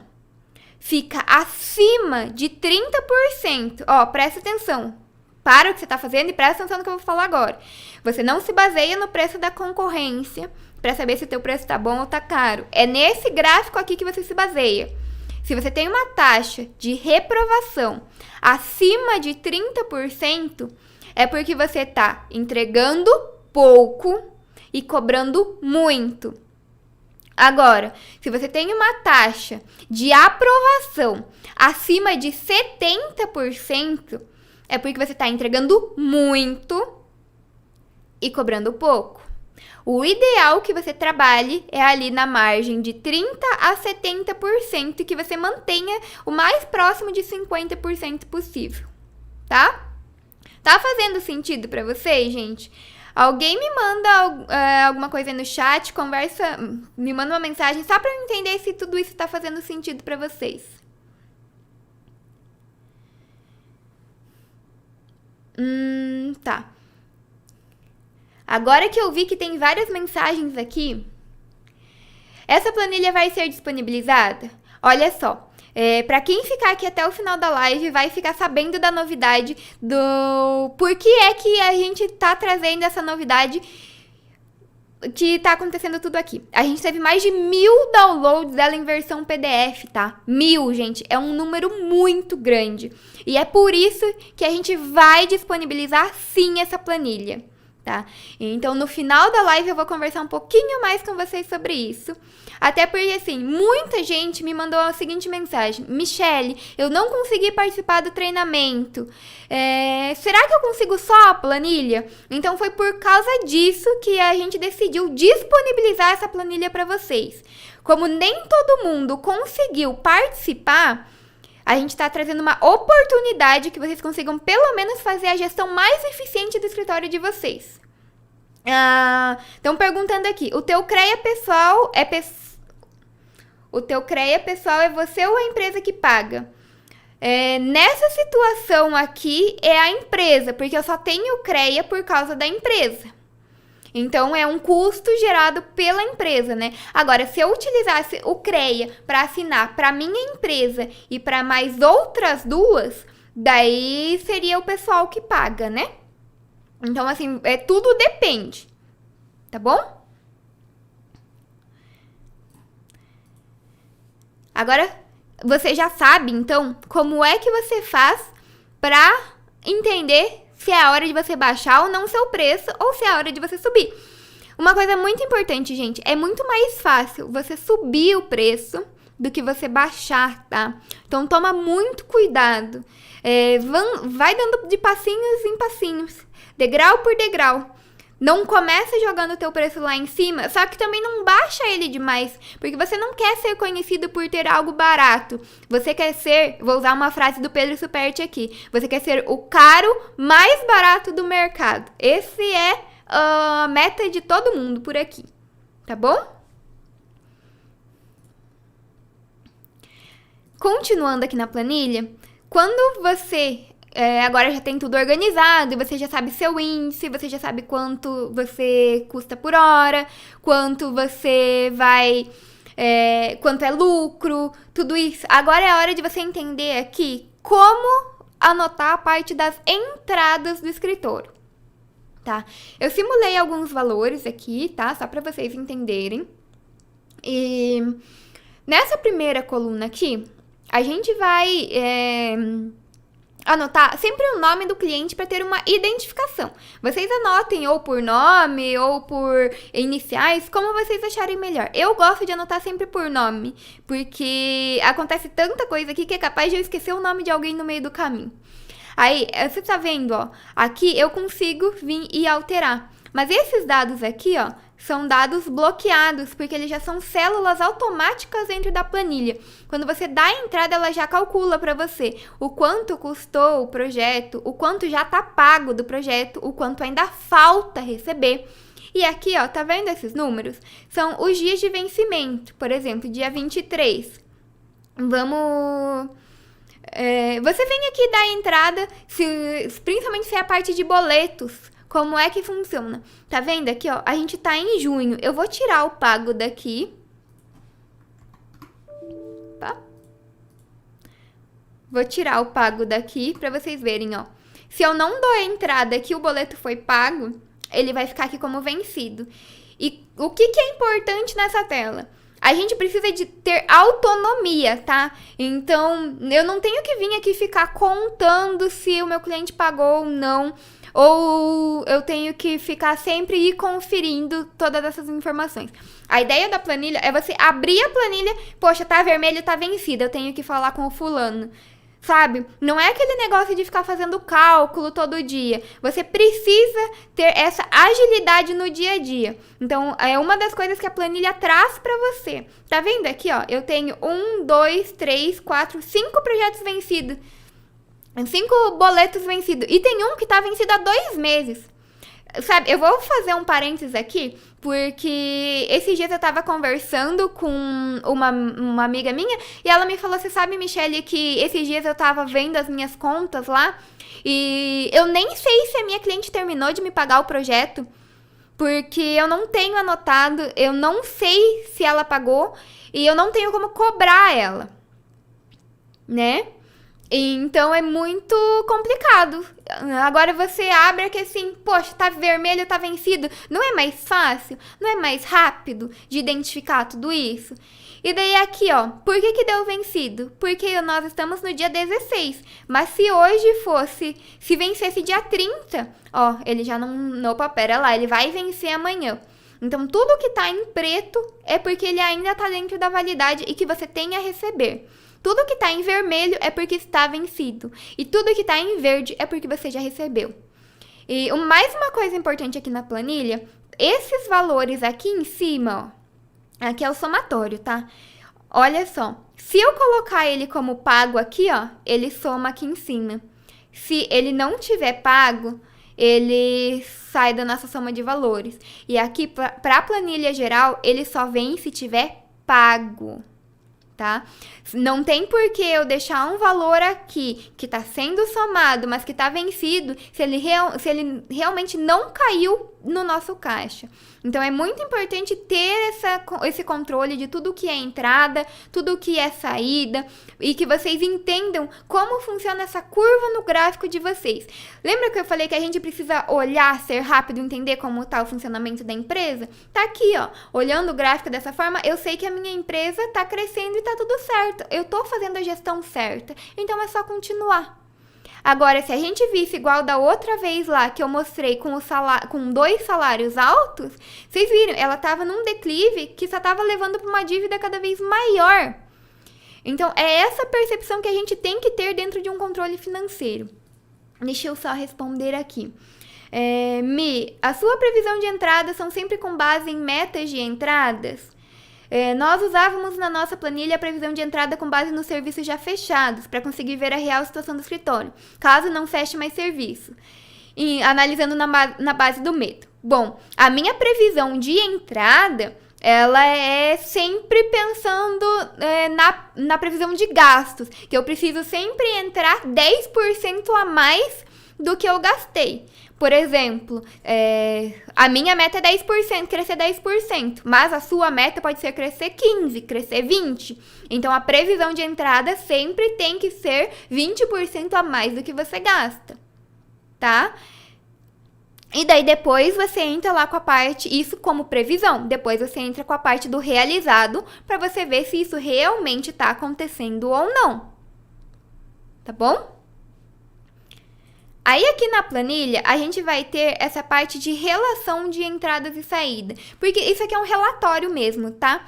fica acima de 30%, ó, presta atenção. Para o que você está fazendo e presta atenção no que eu vou falar agora. Você não se baseia no preço da concorrência para saber se o teu preço está bom ou está caro. É nesse gráfico aqui que você se baseia. Se você tem uma taxa de reprovação acima de 30%, é porque você está entregando pouco e cobrando muito. Agora, se você tem uma taxa de aprovação acima de 70%, é porque você está entregando muito e cobrando pouco. O ideal que você trabalhe é ali na margem de 30% a 70% e que você mantenha o mais próximo de 50% possível, tá? Tá fazendo sentido para vocês, gente? Alguém me manda alguma coisa aí no chat, conversa, me manda uma mensagem só pra eu entender se tudo isso tá fazendo sentido pra vocês. Tá. Agora que eu vi que tem várias mensagens aqui, essa planilha vai ser disponibilizada? Olha só, para quem ficar aqui até o final da live, vai ficar sabendo da novidade do por que é que a gente tá trazendo essa novidade que tá acontecendo tudo aqui. A gente teve mais de 1000 downloads dela em versão PDF, tá? 1000, gente, é um número muito grande. E é por isso que a gente vai disponibilizar sim essa planilha. Tá? Então, no final da live eu vou conversar um pouquinho mais com vocês sobre isso. Até porque, assim, muita gente me mandou a seguinte mensagem: Michelle, eu não consegui participar do treinamento. Será que eu consigo só a planilha? Então, foi por causa disso que a gente decidiu disponibilizar essa planilha para vocês. Como nem todo mundo conseguiu participar, a gente está trazendo uma oportunidade que vocês consigam pelo menos fazer a gestão mais eficiente do escritório de vocês. Estão perguntando aqui, o teu CREA pessoal é você ou a empresa que paga? Nessa situação aqui é a empresa, porque eu só tenho o CREA por causa da empresa. Então, é um custo gerado pela empresa, né? Agora, se eu utilizasse o CREA para assinar para minha empresa e para mais outras duas, daí seria o pessoal que paga, né? Então, assim, tudo depende, tá bom? Agora, você já sabe, então, como é que você faz para entender se é a hora de você baixar ou não seu preço, ou se é a hora de você subir. Uma coisa muito importante, gente, é muito mais fácil você subir o preço do que você baixar, tá? Então, toma muito cuidado. Vai dando de passinhos em passinhos, degrau por degrau. Não começa jogando o teu preço lá em cima, só que também não baixa ele demais, porque você não quer ser conhecido por ter algo barato. Você quer ser, vou usar uma frase do Pedro Superti aqui, você quer ser o caro mais barato do mercado. Esse é a meta de todo mundo por aqui, tá bom? Continuando aqui na planilha, quando você agora já tem tudo organizado, e você já sabe seu índice, você já sabe quanto você custa por hora, quanto você vai, quanto é lucro, tudo isso. Agora é a hora de você entender aqui como anotar a parte das entradas do escritório, tá? Eu simulei alguns valores aqui, tá? Só para vocês entenderem. E nessa primeira coluna aqui, a gente vai anotar sempre o nome do cliente para ter uma identificação. Vocês anotem ou por nome ou por iniciais, como vocês acharem melhor. Eu gosto de anotar sempre por nome, porque acontece tanta coisa aqui que é capaz de eu esquecer o nome de alguém no meio do caminho. Aí, você tá vendo, ó, aqui eu consigo vir e alterar. Mas esses dados aqui, ó, são dados bloqueados, porque eles já são células automáticas dentro da planilha. Quando você dá a entrada, ela já calcula para você o quanto custou o projeto, o quanto já tá pago do projeto, o quanto ainda falta receber. E aqui, ó, tá vendo esses números? São os dias de vencimento. Por exemplo, dia 23. Você vem aqui dar a entrada, principalmente se é a parte de boletos. Como é que funciona? Tá vendo aqui, ó? A gente tá em junho. Eu vou tirar o pago daqui. Tá? Vou tirar o pago daqui pra vocês verem, ó. Se eu não dou a entrada que o boleto foi pago, ele vai ficar aqui como vencido. E o que é importante nessa tela? A gente precisa de ter autonomia, tá? Então, eu não tenho que vir aqui ficar contando se o meu cliente pagou ou não. Ou eu tenho que ficar sempre ir conferindo todas essas informações. A ideia da planilha é você abrir a planilha, poxa, tá vermelho, tá vencida, eu tenho que falar com o fulano. Sabe? Não é aquele negócio de ficar fazendo cálculo todo dia. Você precisa ter essa agilidade no dia a dia. Então, é uma das coisas que a planilha traz pra você. Tá vendo aqui, ó? Eu tenho 1, 2, 3, 4, 5 projetos vencidos. 5 boletos vencidos. E tem um que tá vencido há 2 meses. Sabe, eu vou fazer um parênteses aqui, porque esses dias eu tava conversando com uma amiga minha e ela me falou, você sabe, Michelle, que esses dias eu tava vendo as minhas contas lá e eu nem sei se a minha cliente terminou de me pagar o projeto, porque eu não tenho anotado, eu não sei se ela pagou e eu não tenho como cobrar ela, né? Então é muito complicado. Agora você abre aqui assim, poxa, tá vermelho, tá vencido. Não é mais fácil? Não é mais rápido de identificar tudo isso? E daí aqui, ó, por que deu vencido? Porque nós estamos no dia 16. Mas se hoje fosse, se vencesse dia 30, ó, ele já não, opa, pera lá, ele vai vencer amanhã. Então tudo que tá em preto é porque ele ainda tá dentro da validade e que você tem a receber. Tudo que tá em vermelho é porque está vencido. E tudo que tá em verde é porque você já recebeu. E mais uma coisa importante aqui na planilha, esses valores aqui em cima, ó, aqui é o somatório, tá? Olha só, se eu colocar ele como pago aqui, ó, ele soma aqui em cima. Se ele não tiver pago, ele sai da nossa soma de valores. E aqui, para a planilha geral, ele só vem se tiver pago. Tá? Não tem por que eu deixar um valor aqui que está sendo somado, mas que está vencido, se ele realmente não caiu no nosso caixa. Então, é muito importante ter esse controle de tudo que é entrada, tudo que é saída, e que vocês entendam como funciona essa curva no gráfico de vocês. Lembra que eu falei que a gente precisa olhar, ser rápido, entender como está o funcionamento da empresa? Tá aqui, ó. Olhando o gráfico dessa forma, eu sei que a minha empresa está crescendo e tá tudo certo. Eu tô fazendo a gestão certa. Então, é só continuar. Agora, se a gente visse igual da outra vez lá, que eu mostrei com 2 salários altos, vocês viram, ela estava num declive que só estava levando para uma dívida cada vez maior. Então, é essa percepção que a gente tem que ter dentro de um controle financeiro. Deixa eu só responder aqui. A sua previsão de entrada são sempre com base em metas de entradas? Nós usávamos na nossa planilha a previsão de entrada com base nos serviços já fechados, para conseguir ver a real situação do escritório, caso não feche mais serviço, e analisando na base do medo. Bom, a minha previsão de entrada, ela é sempre pensando na previsão de gastos, que eu preciso sempre entrar 10% a mais do que eu gastei. Por exemplo, a minha meta é 10%, crescer 10%, mas a sua meta pode ser crescer 15%, crescer 20%. Então, a previsão de entrada sempre tem que ser 20% a mais do que você gasta, tá? E daí, depois você entra lá com a parte, isso como previsão, depois você entra com a parte do realizado, para você ver se isso realmente está acontecendo ou não, tá bom? Aí aqui na planilha, a gente vai ter essa parte de relação de entradas e saídas. Porque isso aqui é um relatório mesmo, tá?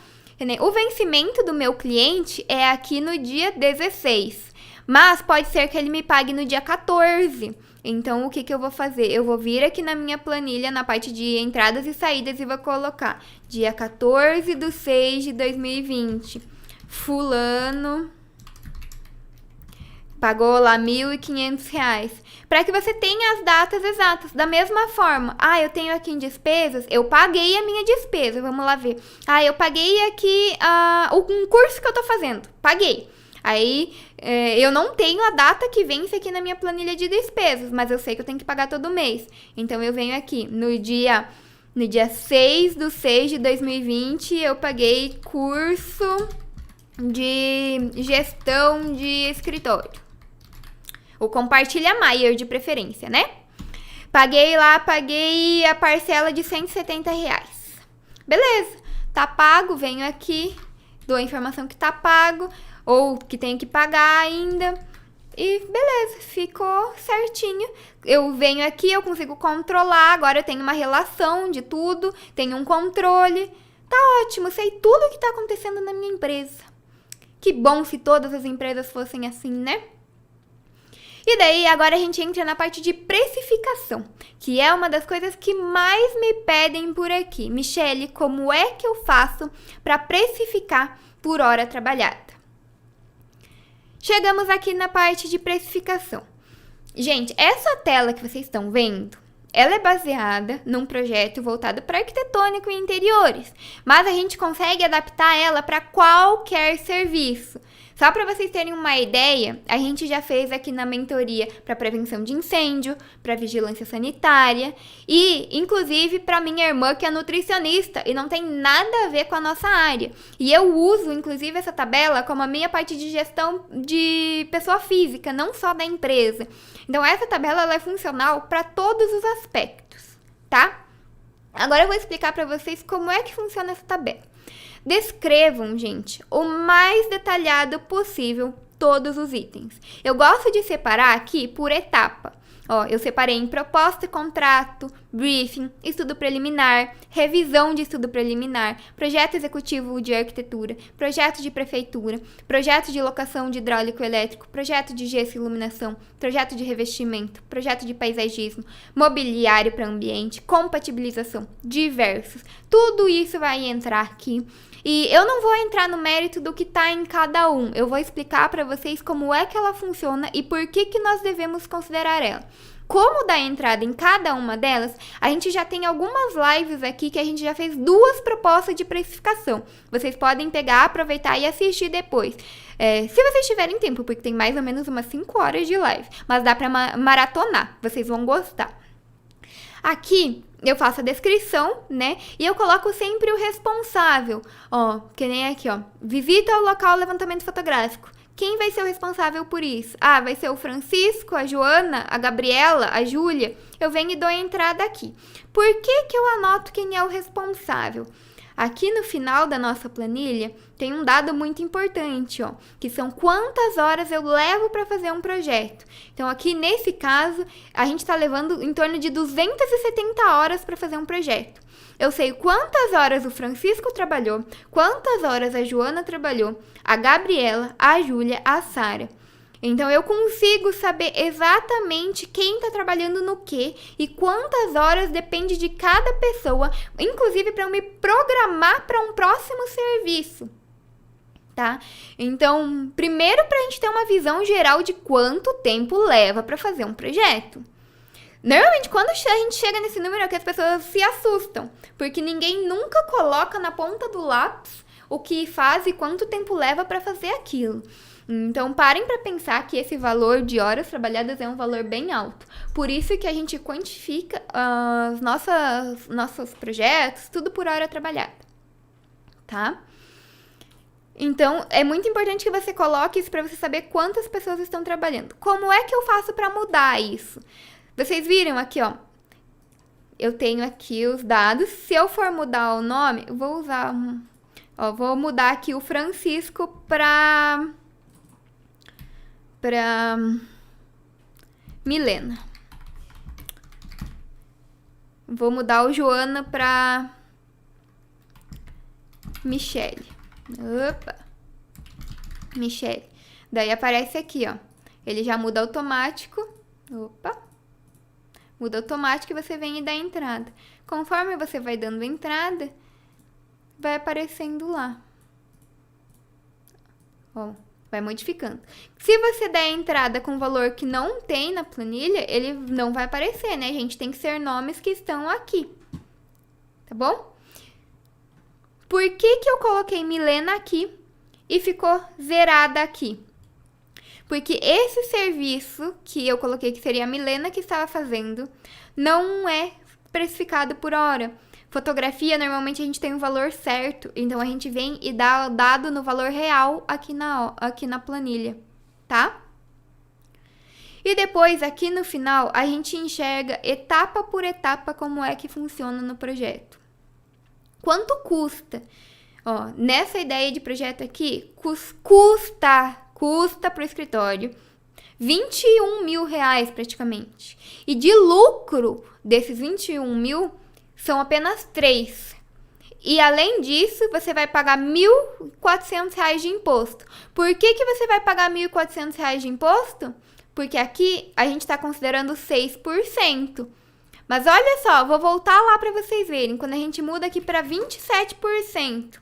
O vencimento do meu cliente é aqui no dia 16. Mas pode ser que ele me pague no dia 14. Então, o que eu vou fazer? Eu vou vir aqui na minha planilha, na parte de entradas e saídas, e vou colocar dia 14/6/2020. Fulano pagou lá R$1.500. Para que você tenha as datas exatas. Da mesma forma, eu tenho aqui em despesas, eu paguei a minha despesa, vamos lá ver. Eu paguei aqui um curso que eu tô fazendo, paguei. Aí, eu não tenho a data que vence aqui na minha planilha de despesas, mas eu sei que eu tenho que pagar todo mês. Então, eu venho aqui, no dia 6/6/2020, eu paguei curso de gestão de escritório. O compartilha Maier de preferência, né? Paguei a parcela de R$170. Beleza, tá pago, venho aqui, dou a informação que tá pago, ou que tenho que pagar ainda. E beleza, ficou certinho. Eu venho aqui, eu consigo controlar, agora eu tenho uma relação de tudo, tenho um controle. Tá ótimo, sei tudo o que tá acontecendo na minha empresa. Que bom se todas as empresas fossem assim, né? E daí, agora a gente entra na parte de precificação, que é uma das coisas que mais me pedem por aqui. Michelle, como é que eu faço para precificar por hora trabalhada? Chegamos aqui na parte de precificação. Gente, essa tela que vocês estão vendo, ela é baseada num projeto voltado para arquitetônico e interiores, mas a gente consegue adaptar ela para qualquer serviço. Só para vocês terem uma ideia, a gente já fez aqui na mentoria para prevenção de incêndio, para vigilância sanitária e, inclusive, para minha irmã que é nutricionista e não tem nada a ver com a nossa área. E eu uso, inclusive, essa tabela como a minha parte de gestão de pessoa física, não só da empresa. Então, essa tabela ela é funcional para todos os aspectos, tá? Agora eu vou explicar para vocês como é que funciona essa tabela. Descrevam, gente, o mais detalhado possível todos os itens. Eu gosto de separar aqui por etapa. Ó, eu separei em proposta, contrato, briefing, estudo preliminar, revisão de estudo preliminar, projeto executivo de arquitetura, projeto de prefeitura, projeto de locação de hidráulico elétrico, projeto de gesso e iluminação, projeto de revestimento, projeto de paisagismo, mobiliário para ambiente, compatibilização, diversos. Tudo isso vai entrar aqui. E eu não vou entrar no mérito do que está em cada um. Eu vou explicar para vocês como é que ela funciona e por que nós devemos considerar ela. Como dar entrada em cada uma delas, a gente já tem algumas lives aqui que a gente já fez 2 propostas de precificação. Vocês podem pegar, aproveitar e assistir depois. Se vocês tiverem tempo, porque tem mais ou menos umas 5 horas de live. Mas dá para maratonar, vocês vão gostar. Aqui eu faço a descrição, né? E eu coloco sempre o responsável. Ó, que nem aqui, ó. Visita ao local levantamento fotográfico. Quem vai ser o responsável por isso? Ah, vai ser o Francisco, a Joana, a Gabriela, a Júlia. Eu venho e dou a entrada aqui. Por que eu anoto quem é o responsável? Aqui no final da nossa planilha tem um dado muito importante, ó, que são quantas horas eu levo para fazer um projeto. Então aqui nesse caso, a gente está levando em torno de 270 horas para fazer um projeto. Eu sei quantas horas o Francisco trabalhou, quantas horas a Joana trabalhou, a Gabriela, a Júlia, a Sara. Então, eu consigo saber exatamente quem está trabalhando no quê e quantas horas depende de cada pessoa, inclusive para eu me programar para um próximo serviço, tá? Então, primeiro para a gente ter uma visão geral de quanto tempo leva para fazer um projeto. Normalmente, quando a gente chega nesse número, é que as pessoas se assustam, porque ninguém nunca coloca na ponta do lápis o que faz e quanto tempo leva para fazer aquilo. Então, parem para pensar que esse valor de horas trabalhadas é um valor bem alto. Por isso que a gente quantifica os nossos projetos, tudo por hora trabalhada, tá? Então, é muito importante que você coloque isso para você saber quantas pessoas estão trabalhando. Como é que eu faço para mudar isso? Vocês viram aqui, ó. Eu tenho aqui os dados. Se eu for mudar o nome, eu vou usar... Ó, vou mudar aqui o Francisco para Milena. Vou mudar o Joana para Michele. Opa! Michele. Daí aparece aqui, ó. Ele já muda automático. Opa! Muda automático e você vem e dá entrada. Conforme você vai dando entrada, vai aparecendo lá. Ó, vai modificando. Se você der entrada com valor que não tem na planilha, ele não vai aparecer, né, gente? Tem que ser nomes que estão aqui. Tá bom? Por que eu coloquei Milena aqui e ficou zerada aqui? Porque esse serviço que eu coloquei que seria a Milena que estava fazendo, não é precificado por hora. Fotografia, normalmente a gente tem um valor certo, então a gente vem e dá o dado no valor real aqui na planilha, tá? E depois, aqui no final, a gente enxerga etapa por etapa como é que funciona no projeto. Quanto custa? Ó, nessa ideia de projeto aqui, custa para o escritório 21 mil reais praticamente. E de lucro desses 21 mil, são apenas 3. E além disso, você vai pagar R$ 1.400 de imposto. Por que você vai pagar R$ 1.400 de imposto? Porque aqui a gente está considerando 6%. Mas olha só, vou voltar lá para vocês verem. Quando a gente muda aqui para 27%.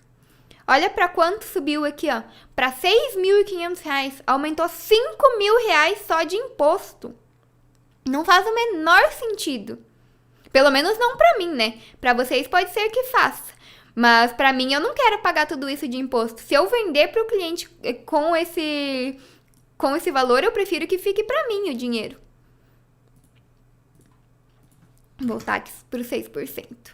Olha para quanto subiu aqui, ó. Para R$ 6.500. Aumentou R$ 5.000 só de imposto. Não faz o menor sentido. Pelo menos não pra mim, né? Pra vocês pode ser que faça. Mas pra mim eu não quero pagar tudo isso de imposto. Se eu vender pro cliente com esse valor, eu prefiro que fique pra mim o dinheiro. Voltar aqui pro 6%.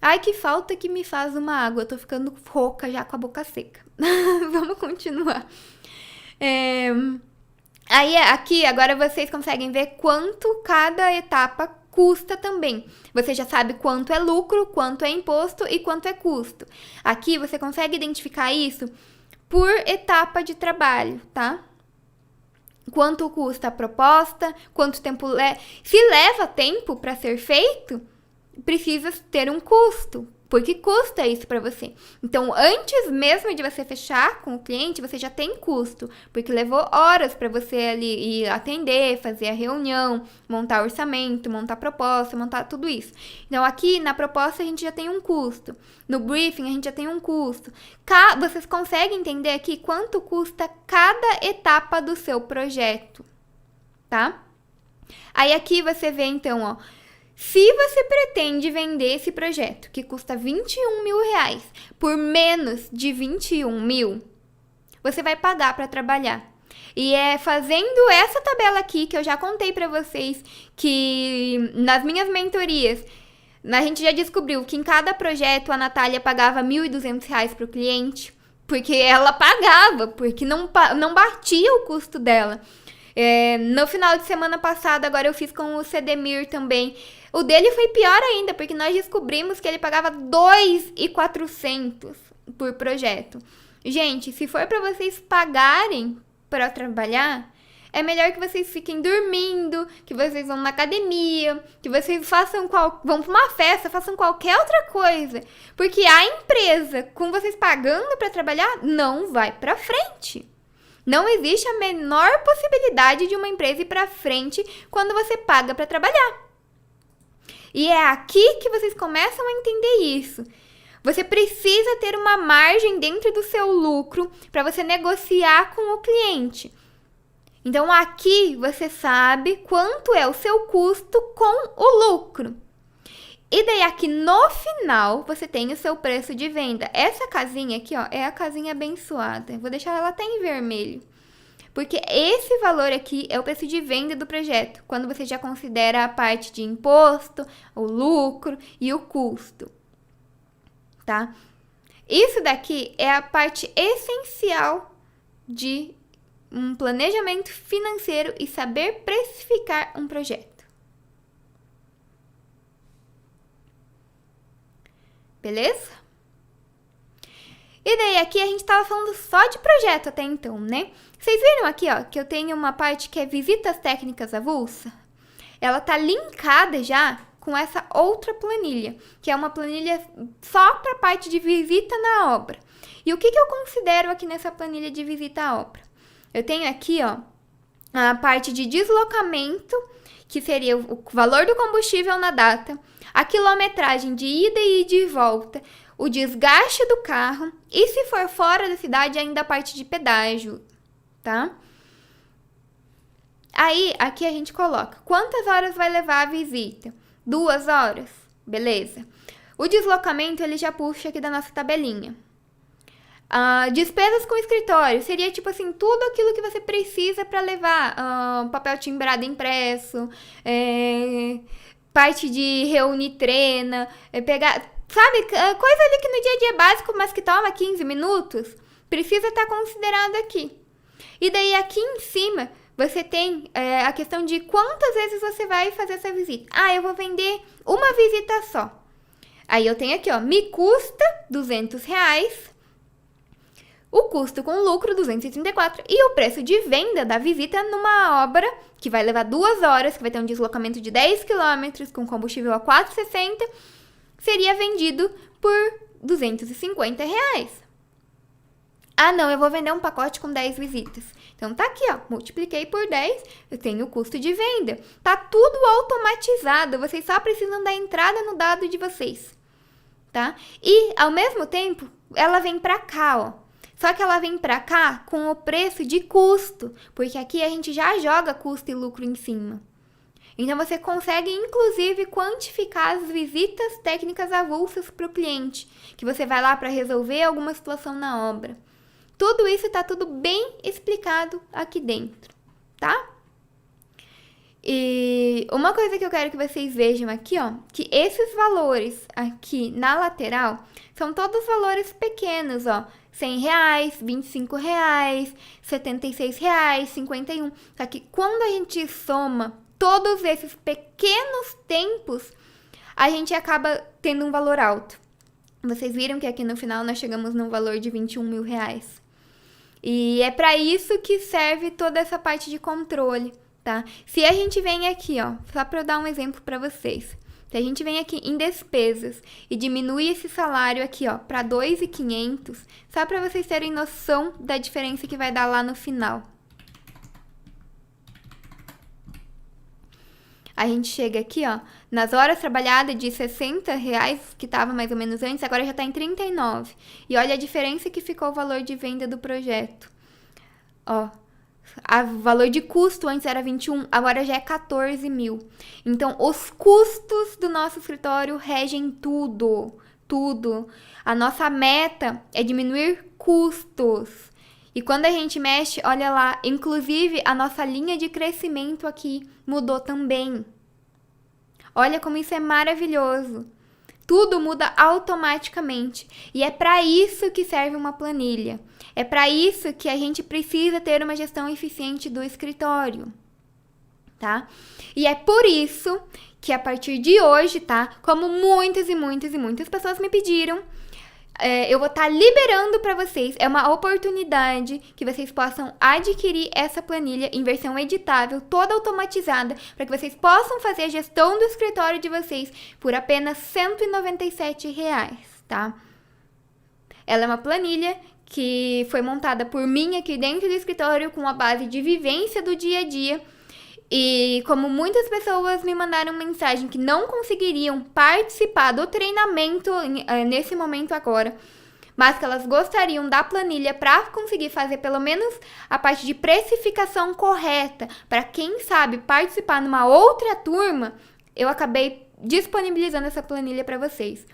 Ai, que falta que me faz uma água. Eu tô ficando rouca já com a boca seca. Vamos continuar. Aí, aqui, agora vocês conseguem ver quanto cada etapa custa também. Você já sabe quanto é lucro, quanto é imposto e quanto é custo. Aqui, você consegue identificar isso por etapa de trabalho, tá? Quanto custa a proposta, quanto tempo se leva tempo para ser feito, precisa ter um custo, porque custa isso para você. Então, antes mesmo de você fechar com o cliente, você já tem custo, porque levou horas para você ali ir atender, fazer a reunião, montar orçamento, montar proposta, montar tudo isso. Então, aqui na proposta a gente já tem um custo. No briefing a gente já tem um custo. Vocês conseguem entender aqui quanto custa cada etapa do seu projeto, tá? Aí aqui você vê então, ó, se você pretende vender esse projeto, que custa R$21 mil, por menos de 21 mil, você vai pagar para trabalhar. E é fazendo essa tabela aqui, que eu já contei para vocês, que nas minhas mentorias, a gente já descobriu que em cada projeto a Natália pagava R$1.200 para o cliente, porque ela pagava, porque não batia o custo dela. No final de semana passada, agora eu fiz com o Cedemir também. O dele foi pior ainda, porque nós descobrimos que ele pagava R$2.400 por projeto. Gente, se for para vocês pagarem para trabalhar, é melhor que vocês fiquem dormindo, que vocês vão na academia, que vocês vão para uma festa, façam qualquer outra coisa. Porque a empresa, com vocês pagando para trabalhar, não vai para frente. Não existe a menor possibilidade de uma empresa ir para frente quando você paga para trabalhar. E é aqui que vocês começam a entender isso. Você precisa ter uma margem dentro do seu lucro para você negociar com o cliente. Então, aqui você sabe quanto é o seu custo com o lucro. E daí, aqui no final, você tem o seu preço de venda. Essa casinha aqui, ó, é a casinha abençoada. Eu vou deixar ela até em vermelho. Porque esse valor aqui é o preço de venda do projeto, quando você já considera a parte de imposto, o lucro e o custo, tá? Isso daqui é a parte essencial de um planejamento financeiro e saber precificar um projeto. Beleza? E daí aqui a gente tava falando só de projeto até então, né? Vocês viram aqui, ó, que eu tenho uma parte que é visitas técnicas avulsa? Ela tá linkada já com essa outra planilha, que é uma planilha só para a parte de visita na obra. E o que eu considero aqui nessa planilha de visita à obra? Eu tenho aqui, ó, a parte de deslocamento, que seria o valor do combustível na data, a quilometragem de ida e de volta, o desgaste do carro e, se for fora da cidade, ainda a parte de pedágio, tá? Aí, aqui a gente coloca quantas horas vai levar a visita. 2 horas, beleza. O deslocamento, ele já puxa aqui da nossa tabelinha. Despesas com escritório, seria tipo assim, tudo aquilo que você precisa para levar. Papel timbrado impresso, parte de reunir trena, pegar, sabe, coisa ali que no dia a dia é básico, mas que toma 15 minutos, precisa estar considerado aqui. E daí aqui em cima, você tem a questão de quantas vezes você vai fazer essa visita. Eu vou vender uma visita só. Aí eu tenho aqui, ó, me custa R$200, o custo com lucro 234 e o preço de venda da visita numa obra que vai levar 2 horas, que vai ter um deslocamento de 10 km com combustível a R$4,60, seria vendido por R$250. Não, eu vou vender um pacote com 10 visitas. Então tá aqui, ó, multipliquei por 10, eu tenho o custo de venda. Tá tudo automatizado, vocês só precisam da entrada no dado de vocês, tá? E, ao mesmo tempo, ela vem pra cá, ó. Só que ela vem pra cá com o preço de custo, porque aqui a gente já joga custo e lucro em cima. Então, você consegue, inclusive, quantificar as visitas técnicas avulsas para o cliente, que você vai lá para resolver alguma situação na obra. Tudo isso está tudo bem explicado aqui dentro, tá? E uma coisa que eu quero que vocês vejam aqui, ó, que esses valores aqui na lateral são todos valores pequenos, ó. R$100, R$25, R$76, 51. Só que quando a gente soma todos esses pequenos tempos, a gente acaba tendo um valor alto. Vocês viram que aqui no final nós chegamos num valor de R$21 mil. E é para isso que serve toda essa parte de controle, tá? Se a gente vem aqui, ó, só para eu dar um exemplo para vocês. Se a gente vem aqui em despesas e diminui esse salário aqui, ó, para 2.500, só para vocês terem noção da diferença que vai dar lá no final. A gente chega aqui, ó, nas horas trabalhadas de R$60, que estava mais ou menos antes, agora já está em 39. E olha a diferença que ficou o valor de venda do projeto. Ó, o valor de custo antes era 21, agora já é 14 mil. Então, os custos do nosso escritório regem tudo, tudo. A nossa meta é diminuir custos. E quando a gente mexe, olha lá, inclusive a nossa linha de crescimento aqui mudou também. Olha como isso é maravilhoso. Tudo muda automaticamente. E é para isso que serve uma planilha. É para isso que a gente precisa ter uma gestão eficiente do escritório, tá? E é por isso que a partir de hoje, tá? Como muitas e muitas e muitas pessoas me pediram, eu vou estar liberando para vocês. É uma oportunidade que vocês possam adquirir essa planilha em versão editável, toda automatizada, para que vocês possam fazer a gestão do escritório de vocês por apenas R$197, tá? Ela é uma planilha que foi montada por mim aqui dentro do escritório com a base de vivência do dia a dia. E como muitas pessoas me mandaram mensagem que não conseguiriam participar do treinamento nesse momento agora, mas que elas gostariam da planilha para conseguir fazer pelo menos a parte de precificação correta, para quem sabe participar numa outra turma, eu acabei disponibilizando essa planilha para vocês.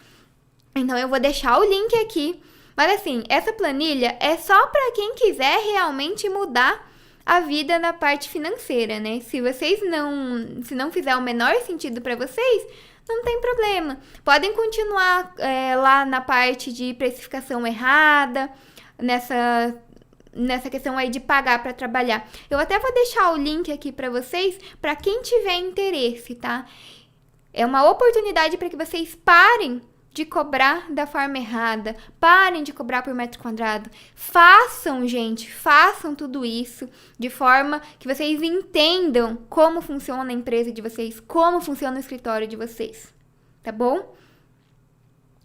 Então eu vou deixar o link aqui, mas assim, essa planilha é só para quem quiser realmente mudar a vida na parte financeira, né? Se não fizer o menor sentido para vocês, não tem problema. Podem continuar lá na parte de precificação errada, nessa questão aí de pagar para trabalhar. Eu até vou deixar o link aqui para vocês, para quem tiver interesse, tá? É uma oportunidade para que vocês parem de cobrar da forma errada, parem de cobrar por metro quadrado. Façam, gente, façam tudo isso de forma que vocês entendam como funciona a empresa de vocês, como funciona o escritório de vocês, tá bom?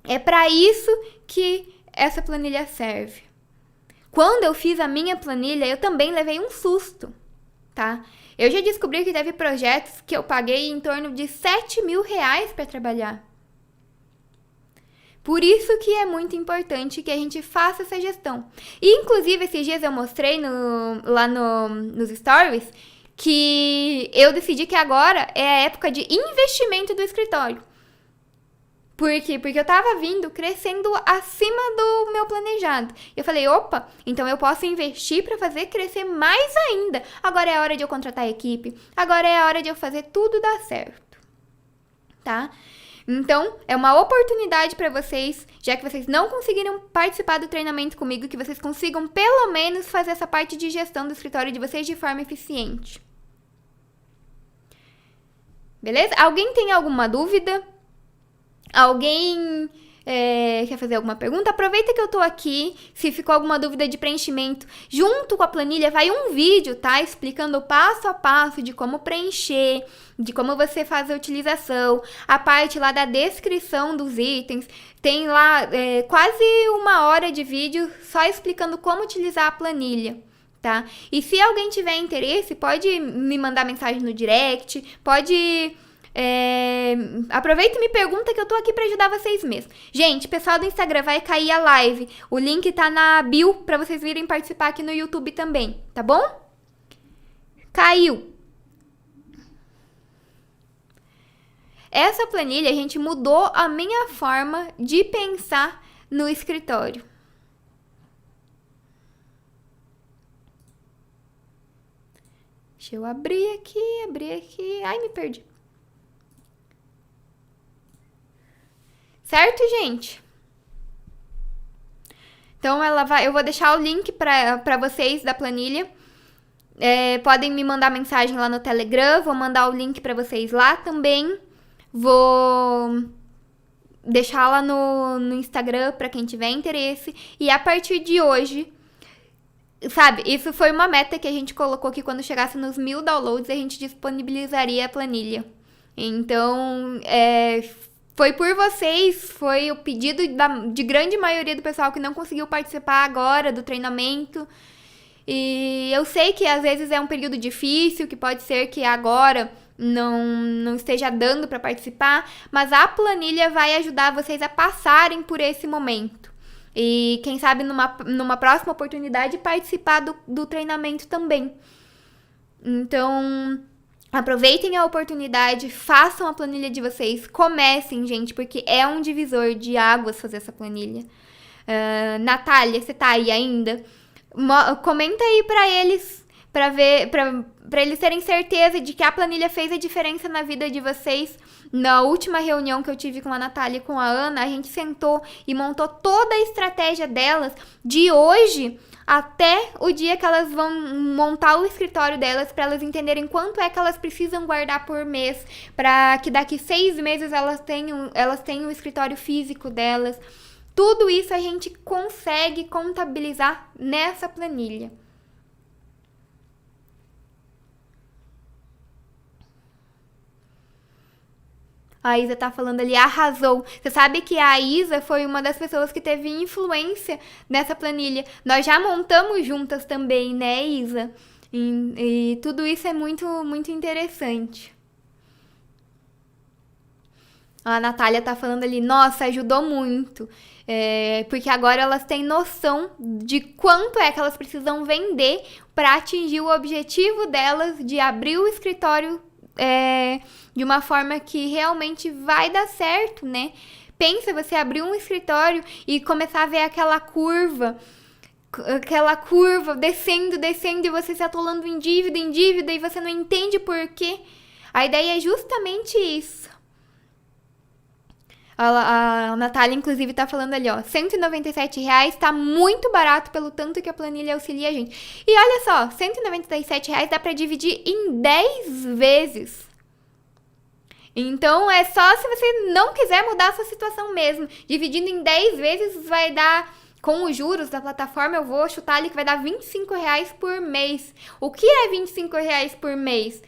É para isso que essa planilha serve. Quando eu fiz a minha planilha, eu também levei um susto, tá? Eu já descobri que teve projetos que eu paguei em torno de R$7 mil para trabalhar. Por isso que é muito importante que a gente faça essa gestão. E, inclusive, esses dias eu mostrei lá nos stories que eu decidi que agora é a época de investimento do escritório. Por quê? Porque eu tava crescendo acima do meu planejado. Eu falei, opa, então eu posso investir para fazer crescer mais ainda. Agora é a hora de eu contratar a equipe. Agora é a hora de eu fazer tudo dar certo. Tá? Então, é uma oportunidade para vocês, já que vocês não conseguiram participar do treinamento comigo, que vocês consigam pelo menos fazer essa parte de gestão do escritório de vocês de forma eficiente. Beleza? Alguém tem alguma dúvida? Alguém quer fazer alguma pergunta? Aproveita que eu tô aqui. Se ficou alguma dúvida de preenchimento, junto com a planilha vai um vídeo, tá? Explicando passo a passo de como preencher, de como você faz a utilização, a parte lá da descrição dos itens. Tem lá quase 1 hora de vídeo só explicando como utilizar a planilha, tá? E se alguém tiver interesse, pode me mandar mensagem no direct, pode... aproveita e me pergunta que eu tô aqui pra ajudar vocês mesmo. Gente, pessoal do Instagram, vai cair a live. O link tá na bio pra vocês virem participar aqui no YouTube também, tá bom? Caiu. essa planilha, a gente mudou a minha forma de pensar no escritório. Deixa eu abrir aqui. Ai, me perdi. Certo, gente? Então, eu vou deixar o link para vocês da planilha. Podem me mandar mensagem lá no Telegram. Vou mandar o link para vocês lá também. Vou deixar lá no Instagram para quem tiver interesse. E a partir de hoje, sabe, isso foi uma meta que a gente colocou que quando chegasse nos 1000 downloads, a gente disponibilizaria a planilha. Então, foi por vocês, foi o pedido de grande maioria do pessoal que não conseguiu participar agora do treinamento. E eu sei que às vezes é um período difícil, que pode ser que agora não esteja dando para participar, mas a planilha vai ajudar vocês a passarem por esse momento. E quem sabe numa próxima oportunidade participar do treinamento também. Então, aproveitem a oportunidade, façam a planilha de vocês, comecem, gente, porque é um divisor de águas fazer essa planilha. Natália, você tá aí ainda? Comenta aí pra eles, pra eles terem certeza de que a planilha fez a diferença na vida de vocês. Na última reunião que eu tive com a Natália e com a Ana, a gente sentou e montou toda a estratégia delas de hoje até o dia que elas vão montar o escritório delas, para elas entenderem quanto é que elas precisam guardar por mês, para que daqui 6 meses elas tenham o escritório físico delas. Tudo isso a gente consegue contabilizar nessa planilha. A Isa tá falando ali, arrasou. Você sabe que a Isa foi uma das pessoas que teve influência nessa planilha. Nós já montamos juntas também, né, Isa? E tudo isso é muito, muito interessante. A Natália tá falando ali, nossa, ajudou muito. Porque agora elas têm noção de quanto é que elas precisam vender para atingir o objetivo delas de abrir o escritório de uma forma que realmente vai dar certo, né? Pensa você abrir um escritório e começar a ver aquela curva descendo, e você se atolando em dívida, e você não entende por quê. A ideia é justamente isso. A Natália, inclusive, tá falando ali, ó, R$197 tá muito barato pelo tanto que a planilha auxilia a gente. E olha só, R$197 dá pra dividir em 10 vezes. Então, é só se você não quiser mudar a sua situação mesmo. Dividindo em 10 vezes vai dar, com os juros da plataforma, eu vou chutar ali que vai dar R$25 por mês. O que é R$25 por mês?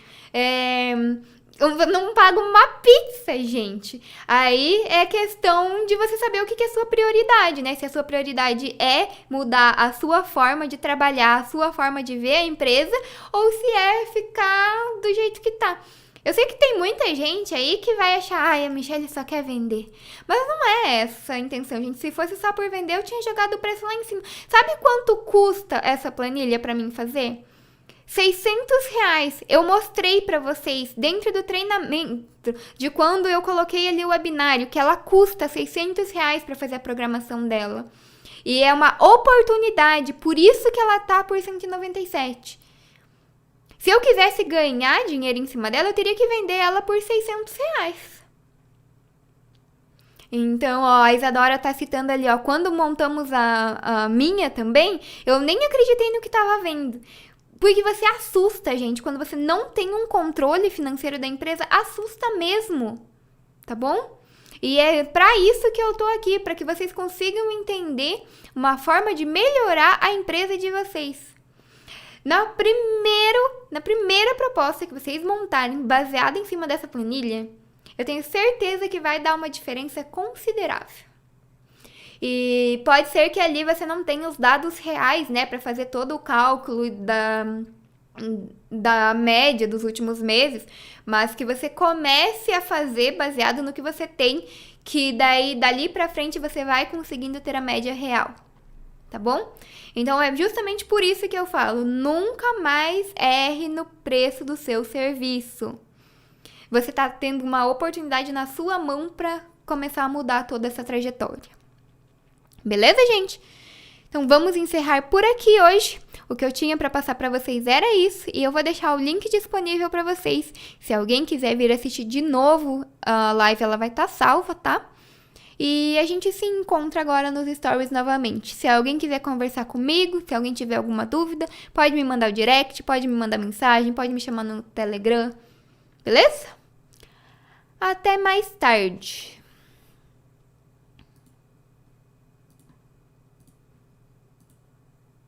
Eu não pago uma pizza, gente. Aí é questão de você saber o que é a sua prioridade, né? Se a sua prioridade é mudar a sua forma de trabalhar, a sua forma de ver a empresa, ou se é ficar do jeito que tá. Eu sei que tem muita gente aí que vai achar, ai, a Michelle só quer vender. Mas não é essa a intenção, gente. Se fosse só por vender, eu tinha jogado o preço lá em cima. Sabe quanto custa essa planilha pra mim fazer? R$600. Eu mostrei pra vocês dentro do treinamento de quando eu coloquei ali o webinário que ela custa R$600 pra fazer a programação dela. E é uma oportunidade, por isso que ela tá por R$197. Se eu quisesse ganhar dinheiro em cima dela, eu teria que vender ela por R$600. Então, ó, a Isadora tá citando ali, ó, quando montamos a minha também, eu nem acreditei no que tava vendo. Porque você assusta, gente. Quando você não tem um controle financeiro da empresa, assusta mesmo. Tá bom? E é pra isso que eu tô aqui, pra que vocês consigam entender uma forma de melhorar a empresa de vocês. Na primeira proposta que vocês montarem, baseada em cima dessa planilha, eu tenho certeza que vai dar uma diferença considerável. E pode ser que ali você não tenha os dados reais, né, para fazer todo o cálculo da média dos últimos meses, mas que você comece a fazer baseado no que você tem, que daí dali para frente você vai conseguindo ter a média real, tá bom? Então é justamente por isso que eu falo, nunca mais erre no preço do seu serviço. você tá tendo uma oportunidade na sua mão pra começar a mudar toda essa trajetória. Beleza, gente? Então vamos encerrar por aqui hoje. O que eu tinha para passar para vocês era isso, e eu vou deixar o link disponível para vocês. Se alguém quiser vir assistir de novo a live, ela vai estar salva, tá? E a gente se encontra agora nos stories novamente. Se alguém quiser conversar comigo, se alguém tiver alguma dúvida, pode me mandar o direct, pode me mandar mensagem, pode me chamar no Telegram. Beleza? Até mais tarde.